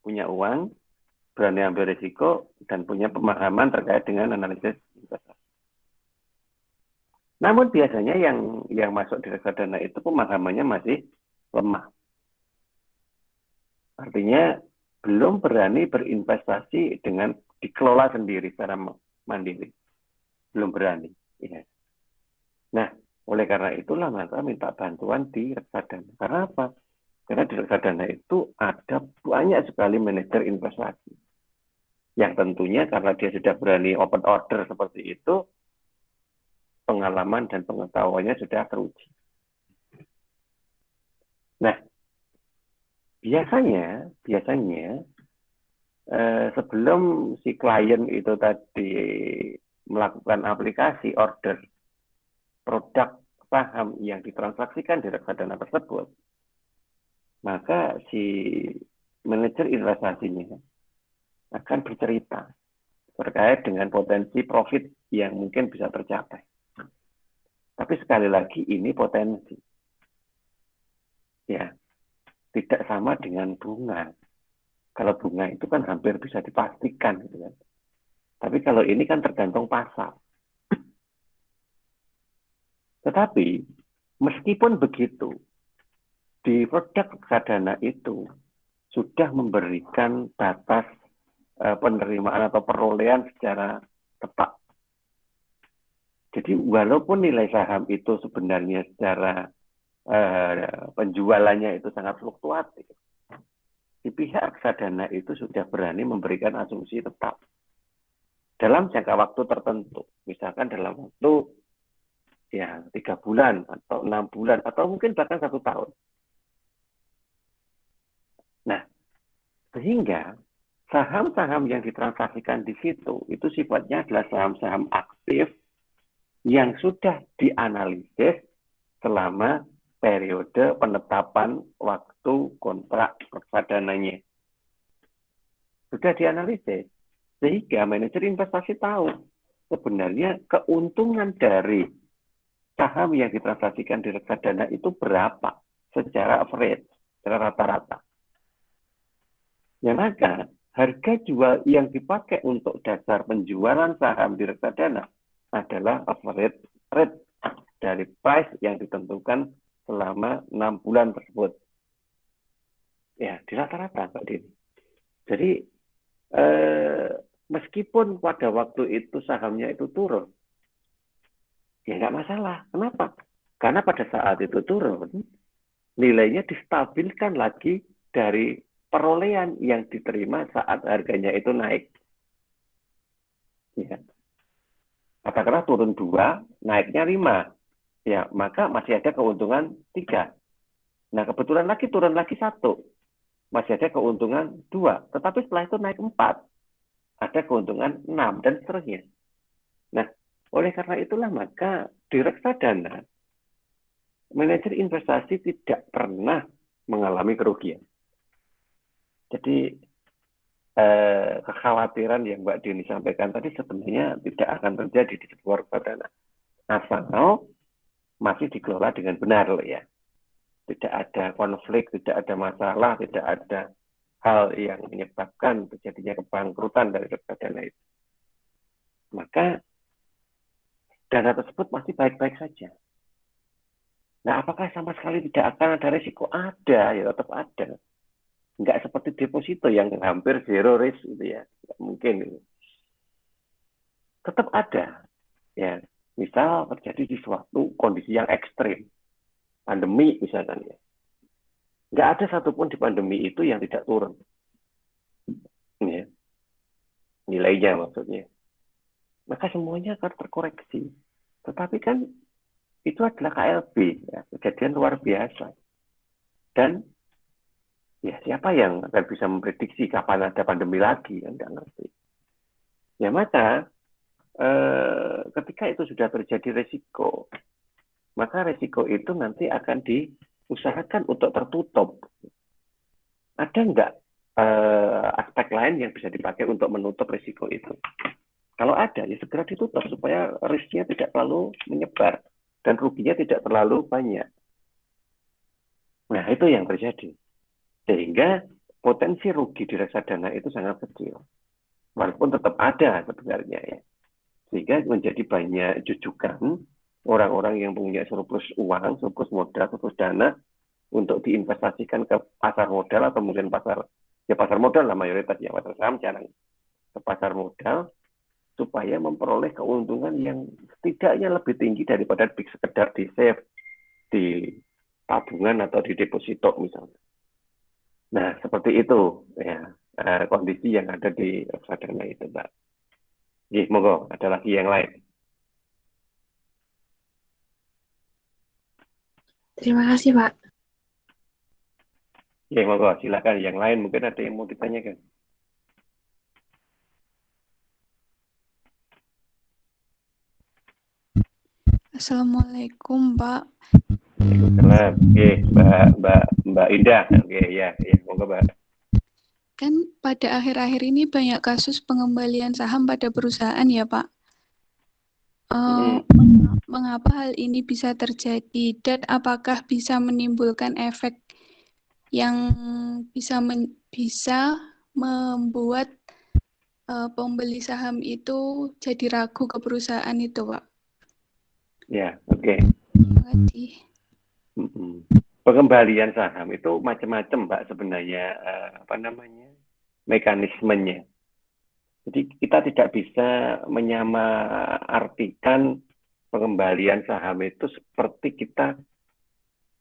Punya uang, berani ambil risiko, dan punya pemahaman terkait dengan analisis investasi. Namun biasanya yang masuk di reksadana itu pemahamannya masih lemah. Artinya belum berani berinvestasi dengan dikelola sendiri secara mandiri. Belum berani. Ya. Nah, oleh karena itulah maka minta bantuan di reksadana. Karena apa? Karena di reksadana itu ada banyak sekali manajer investasi. Yang tentunya karena dia sudah berani open order seperti itu, pengalaman dan pengetahuannya sudah teruji. Nah, biasanya sebelum si klien itu tadi melakukan aplikasi order produk saham yang ditransaksikan di reksadana tersebut, maka si manajer investasinya akan bercerita terkait dengan potensi profit yang mungkin bisa tercapai. Tapi sekali lagi ini potensi. Ya, tidak sama dengan bunga. Kalau bunga itu kan hampir bisa dipastikan gitu kan. Tapi kalau ini kan tergantung pasar. Tetapi meskipun begitu, di produk reksadana itu sudah memberikan batas penerimaan atau perolehan secara tepat. Jadi walaupun nilai saham itu sebenarnya secara penjualannya itu sangat fluktuatif, di pihak reksadana itu sudah berani memberikan asumsi tetap dalam jangka waktu tertentu, misalkan dalam waktu ya 3 bulan atau 6 bulan atau mungkin bahkan 1 tahun. Sehingga saham-saham yang ditransaksikan di situ itu sifatnya adalah saham-saham aktif yang sudah dianalisis selama periode penetapan waktu kontrak reksadananya. Sudah dianalisis. Sehingga manajer investasi tahu sebenarnya keuntungan dari saham yang ditransaksikan di reksadana itu berapa secara average, secara rata-rata. Ya, maka harga jual yang dipakai untuk dasar penjualan saham di reksadana adalah average rate dari price yang ditentukan selama 6 bulan tersebut. Ya, di rata-rata, Pak Din. Jadi, meskipun pada waktu itu sahamnya itu turun, ya nggak masalah. Kenapa? Karena pada saat itu turun, nilainya distabilkan lagi dari perolehan yang diterima saat harganya itu naik. Ya. Katakanlah turun 2, naiknya 5. Ya, maka masih ada keuntungan 3. Nah, kebetulan lagi turun lagi 1. Masih ada keuntungan 2. Tetapi setelah itu naik 4. Ada keuntungan 6, dan seterusnya. Nah, oleh karena itulah maka di reksadana, manajer investasi tidak pernah mengalami kerugian. Jadi, kekhawatiran yang Mbak Dini sampaikan tadi sebenarnya tidak akan terjadi di sebuah reksadana. Asal masih dikelola dengan benar loh ya. Tidak ada konflik, tidak ada masalah, tidak ada hal yang menyebabkan terjadinya kebangkrutan dari reksadana itu. Maka dana tersebut masih baik-baik saja. Nah, apakah sama sekali tidak akan ada risiko? Ada, ya tetap ada. Nggak seperti deposito yang hampir zero risk gitu ya. Nggak mungkin. Tetap ada. Ya, misal terjadi di suatu kondisi yang ekstrim. Pandemi misalnya. Nggak ada satupun di pandemi itu yang tidak turun. Ya. Nilainya maksudnya. Maka semuanya akan terkoreksi. Tetapi kan itu adalah KLB, ya, kejadian luar biasa. Dan ya siapa yang akan bisa memprediksi kapan ada pandemi lagi? Nggak ngerti. Ya maka ketika itu sudah terjadi resiko, maka resiko itu nanti akan diusahakan untuk tertutup. Ada nggak aspek lain yang bisa dipakai untuk menutup resiko itu? Kalau ada, ya segera ditutup supaya risknya tidak terlalu menyebar dan ruginya tidak terlalu banyak. Nah, itu yang terjadi. Sehingga potensi rugi di reksadana itu sangat kecil. Walaupun tetap ada sebenarnya ya. Sehingga menjadi banyak jujukan orang-orang yang punya surplus uang, surplus modal, surplus dana untuk diinvestasikan ke pasar modal atau mungkin pasar modal lah mayoritas ya, pasar saham jarang. Ke pasar modal supaya memperoleh keuntungan yang setidaknya lebih tinggi daripada sekedar di save di tabungan atau di deposito misalnya. Nah, seperti itu ya kondisi yang ada di reksadana itu, Mbak. Oke, monggo ada lagi yang lain. Terima kasih, Pak. Oke, monggo silakan yang lain mungkin ada yang mau ditanyakan. Assalamualaikum, Pak. Waalaikumsalam. Oke, Mbak Indah. Oke, ya, monggo, Mbak. Kan pada akhir-akhir ini banyak kasus pengembalian saham pada perusahaan ya, Pak. Mengapa hal ini bisa terjadi dan apakah bisa menimbulkan efek yang bisa membuat pembeli saham itu jadi ragu ke perusahaan itu, Pak? Ya, oke. Terima kasih. Pengembalian saham itu macam-macam, Mbak, sebenarnya mekanismenya. Jadi kita tidak bisa menyamarartikan pengembalian saham itu seperti kita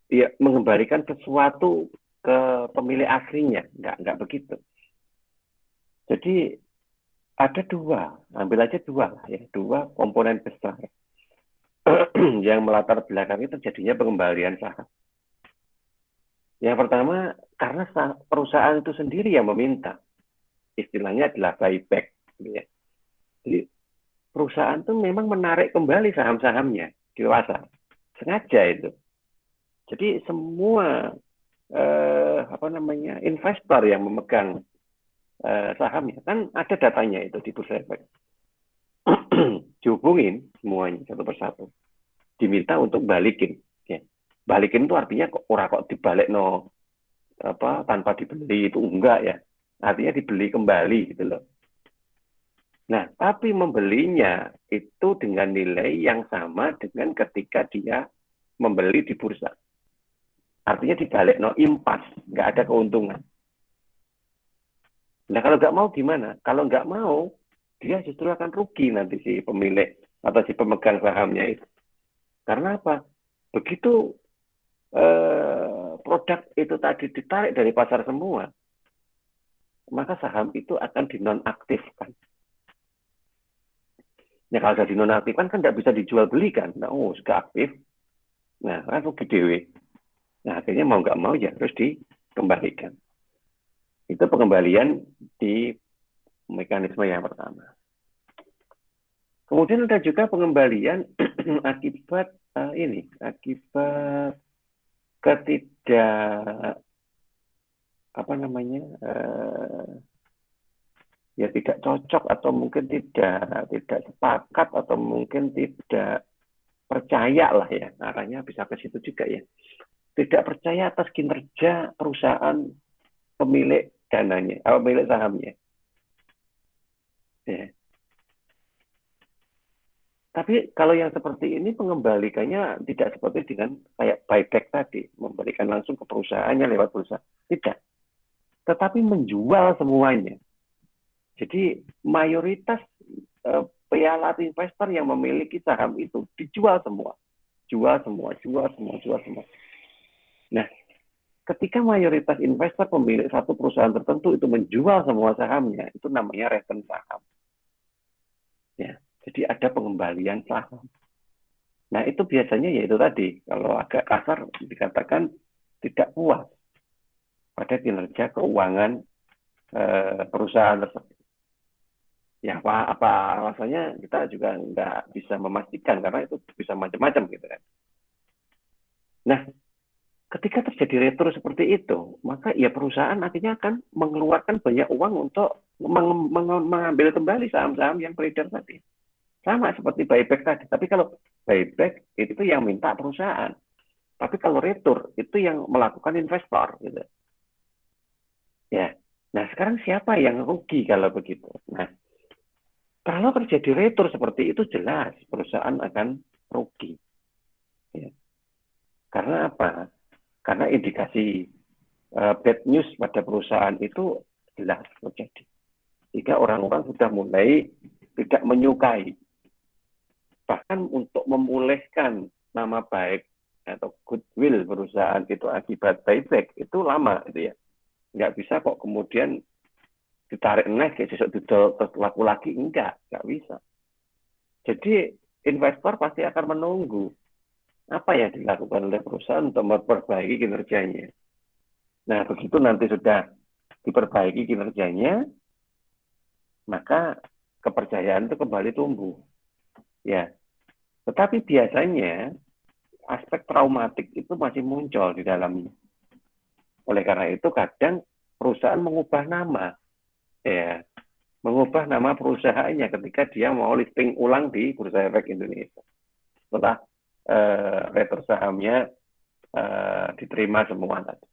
ya mengembalikan sesuatu ke pemilik aslinya, nggak begitu. Jadi ada ambil aja dua komponen besar yang melatar belakangi terjadinya pengembalian saham. Yang pertama, karena perusahaan itu sendiri yang meminta. Istilahnya adalah buyback. Gitu ya. Jadi perusahaan itu memang menarik kembali saham-sahamnya di pasar. Sengaja itu. Jadi semua investor yang memegang sahamnya, kan ada datanya itu di Bursa Efek. Dihubungin semuanya satu persatu. Diminta untuk balikin. Ya. Balikin itu artinya kok dibalik tanpa dibeli itu enggak ya. Artinya dibeli kembali gitu loh. Nah, tapi membelinya itu dengan nilai yang sama dengan ketika dia membeli di bursa. Artinya dibalik impas, nggak ada keuntungan. Nah, kalau nggak mau gimana? Kalau nggak mau, dia justru akan rugi nanti si pemilik atau si pemegang sahamnya itu. Karena apa? Begitu produk itu tadi ditarik dari pasar semua, maka saham itu akan dinonaktifkan. Ya kalau sudah dinonaktifkan kan nggak bisa dijual belikan. Nah, sudah aktif. Nah, kan rugi dewe. Nah, akhirnya mau nggak mau ya harus dikembalikan. Itu pengembalian di mekanisme yang pertama. Kemudian ada juga pengembalian akibat ketidak tidak cocok atau mungkin tidak sepakat atau mungkin tidak percaya lah ya, arahnya bisa ke situ juga ya. Tidak percaya atas kinerja perusahaan pemilik dananya, pemilik sahamnya. Ya. Tapi kalau yang seperti ini pengembalikannya tidak seperti dengan kayak buyback tadi, memberikan langsung ke perusahaannya lewat bursa. Tidak. Tetapi menjual semuanya. Jadi mayoritas piala investor yang memiliki saham itu dijual semua. Jual semua. Nah, ketika mayoritas investor pemilik satu perusahaan tertentu itu menjual semua sahamnya, itu namanya return saham. Ya, jadi ada pengembalian saham. Nah, itu biasanya yaitu tadi, kalau agak kasar dikatakan tidak puas pada kinerja keuangan perusahaan tersebut. Ya, apa alasannya kita juga nggak bisa memastikan karena itu bisa macam-macam gitu kan. Nah, ketika terjadi retro seperti itu, maka ya perusahaan akhirnya akan mengeluarkan banyak uang untuk mengambil kembali saham-saham yang beredar tadi. Sama seperti buyback tadi. Tapi kalau buyback itu yang minta perusahaan. Tapi kalau retur itu yang melakukan investor gitu. Ya. Nah, sekarang siapa yang rugi kalau begitu? Nah, kalau terjadi retur seperti itu jelas perusahaan akan rugi. Ya. Karena apa? Karena indikasi bad news pada perusahaan itu jelas terjadi. Jika orang-orang sudah mulai tidak menyukai. Bahkan untuk memulihkan nama baik atau goodwill perusahaan itu akibat buyback itu lama gitu ya. Nggak bisa kok kemudian ditarik naik besok terus laku lagi, nggak bisa. Jadi investor pasti akan menunggu apa yang dilakukan oleh perusahaan untuk memperbaiki kinerjanya. Nah, begitu nanti sudah diperbaiki kinerjanya, maka kepercayaan itu kembali tumbuh. Ya. Tetapi biasanya aspek traumatik itu masih muncul di dalamnya. Oleh karena itu kadang perusahaan mengubah nama. Ya, mengubah nama perusahaannya ketika dia mau listing ulang di Bursa Efek Indonesia. Setelah retur sahamnya diterima semua tadi.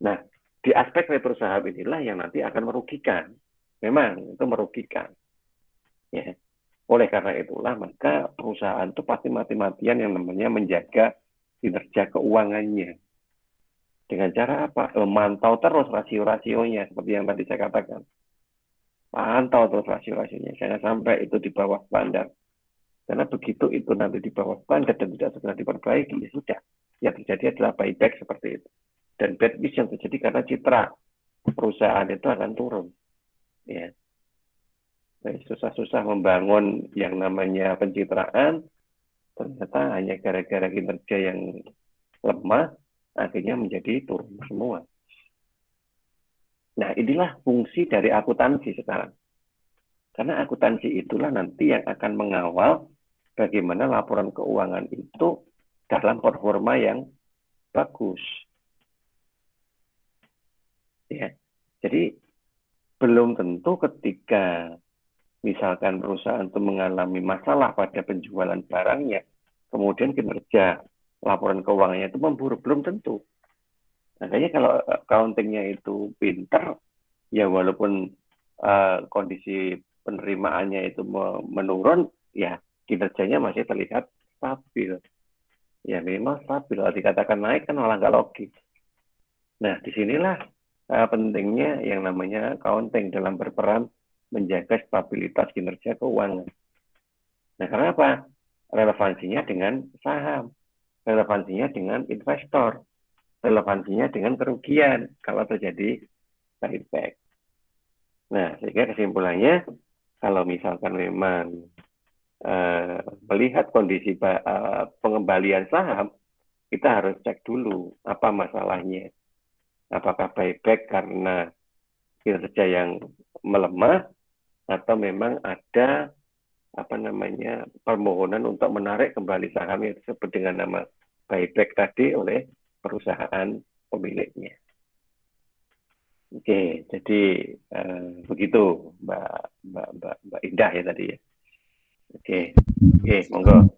Nah, di aspek retur saham inilah yang nanti akan merugikan. Memang itu merugikan. Ya. Oleh karena itulah maka perusahaan itu pasti mati-matian yang namanya menjaga kinerja keuangannya. Dengan cara apa? Memantau terus rasio-rasionya seperti yang tadi saya katakan. Pantau terus rasio-rasionya. Jangan sampai itu di bawah standar. Karena begitu itu nanti di bawah standar dan tidak segera diperbaiki, ya sudah. Yang terjadi adalah buyback seperti itu. Dan bad news yang terjadi karena citra perusahaan itu akan turun. Ya. Susah-susah membangun yang namanya pencitraan, ternyata hanya gara-gara kinerja yang lemah, akhirnya menjadi turun semua. Nah, inilah fungsi dari akuntansi sekarang. Karena akuntansi itulah nanti yang akan mengawal bagaimana laporan keuangan itu dalam performa yang bagus. Ya. Jadi belum tentu ketika misalkan perusahaan itu mengalami masalah pada penjualan barangnya, kemudian kinerja laporan keuangannya itu memburuk, belum tentu. Makanya kalau accounting-nya itu pintar, ya walaupun kondisi penerimaannya itu menurun, ya kinerjanya masih terlihat stabil. Ya minimal stabil. Kalau dikatakan naik kan malah nggak logis. Nah, disinilah pentingnya yang namanya accounting dalam berperan menjaga stabilitas kinerja keuangan. Nah, karena apa? Relevansinya dengan saham, relevansinya dengan investor, relevansinya dengan kerugian kalau terjadi buyback. Nah, sehingga kesimpulannya, kalau misalkan memang melihat kondisi pengembalian saham, kita harus cek dulu apa masalahnya. Apakah buyback karena kinerja yang melemah, atau memang ada permohonan untuk menarik kembali saham yang disebut dengan nama buyback tadi oleh perusahaan pemiliknya. Oke, jadi begitu Mbak Indah ya tadi ya. Oke, monggo.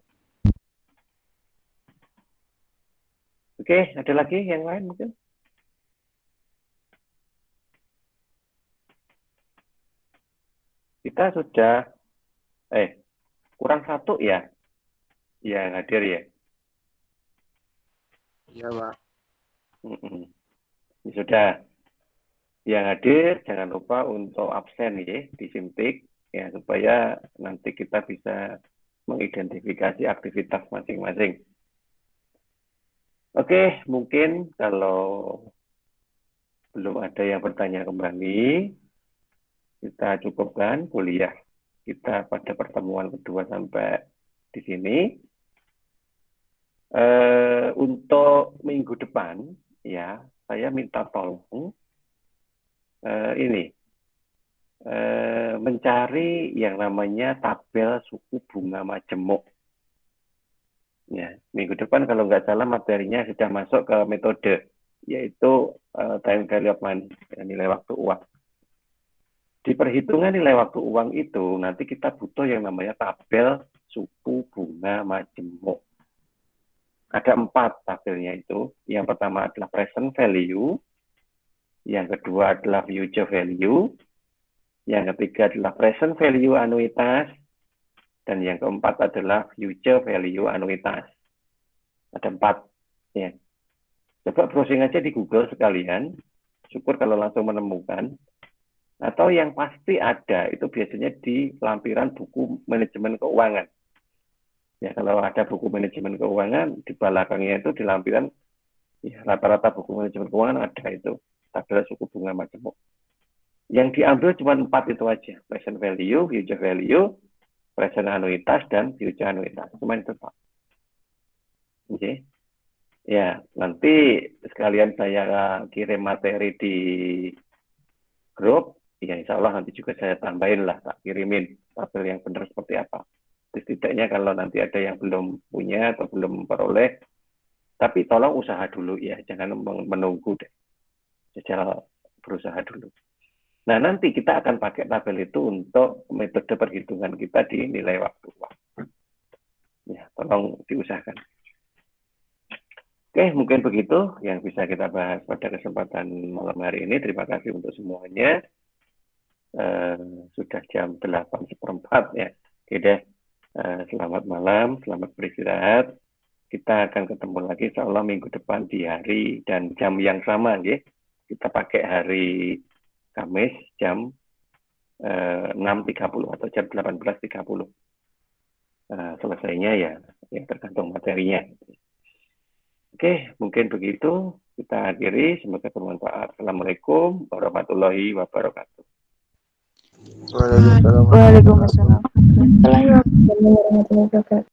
Oke, ada lagi yang lain mungkin? Kita sudah kurang satu ya yang hadir ya. Iya, Pak. Sudah. Yang hadir jangan lupa untuk absen ya di Simtik ya supaya nanti kita bisa mengidentifikasi aktivitas masing-masing. Oke, mungkin kalau belum ada yang bertanya kembali, kita cukupkan kuliah kita pada pertemuan kedua sampai di sini. Untuk minggu depan, ya, saya minta tolong mencari yang namanya tabel suku bunga majemuk. Ya, minggu depan kalau nggak salah materinya sudah masuk ke metode, yaitu time value of money, nilai waktu uang. Di perhitungan nilai waktu uang itu, nanti kita butuh yang namanya tabel suku bunga majemuk. Ada 4 tabelnya itu. Yang pertama adalah present value, yang kedua adalah future value, yang ketiga adalah present value anuitas, dan yang keempat adalah future value anuitas. Ada 4. Ya. Coba browsing aja di Google sekalian, syukur kalau langsung menemukan. Atau yang pasti ada, itu biasanya di lampiran buku manajemen keuangan. Ya, kalau ada buku manajemen keuangan, di belakangnya itu di lampiran, ya, rata-rata buku manajemen keuangan ada itu, tabel suku bunga majemuk. Yang diambil cuma 4 itu aja, present value, future value, present anuitas, dan future anuitas. Cuma itu, Pak. Oke. Ya, nanti sekalian saya kirim materi di grup, ya insya Allah nanti juga saya tambahin lah, tak kirimin tabel yang benar seperti apa. Setidaknya kalau nanti ada yang belum punya atau belum memperoleh, tapi tolong usaha dulu ya, jangan menunggu deh. Secara berusaha dulu. Nah, nanti kita akan pakai tabel itu untuk metode perhitungan kita di nilai waktu uang. Ya, tolong diusahakan. Oke, mungkin begitu yang bisa kita bahas pada kesempatan malam hari ini. Terima kasih untuk semuanya. Sudah jam 8:04 ya. Oke deh. Selamat malam, selamat beristirahat. Kita akan ketemu lagi insya Allah minggu depan di hari dan jam yang sama ya. Kita pakai hari Kamis jam 6.30 atau jam 18.30. Selesainya ya tergantung materinya. Oke, mungkin begitu. Kita akhiri. Semoga bermanfaat. Assalamualaikum warahmatullahi wabarakatuh. Waalaikumsalam. Waalaikumsalam warahmatullahi wabarakatuh.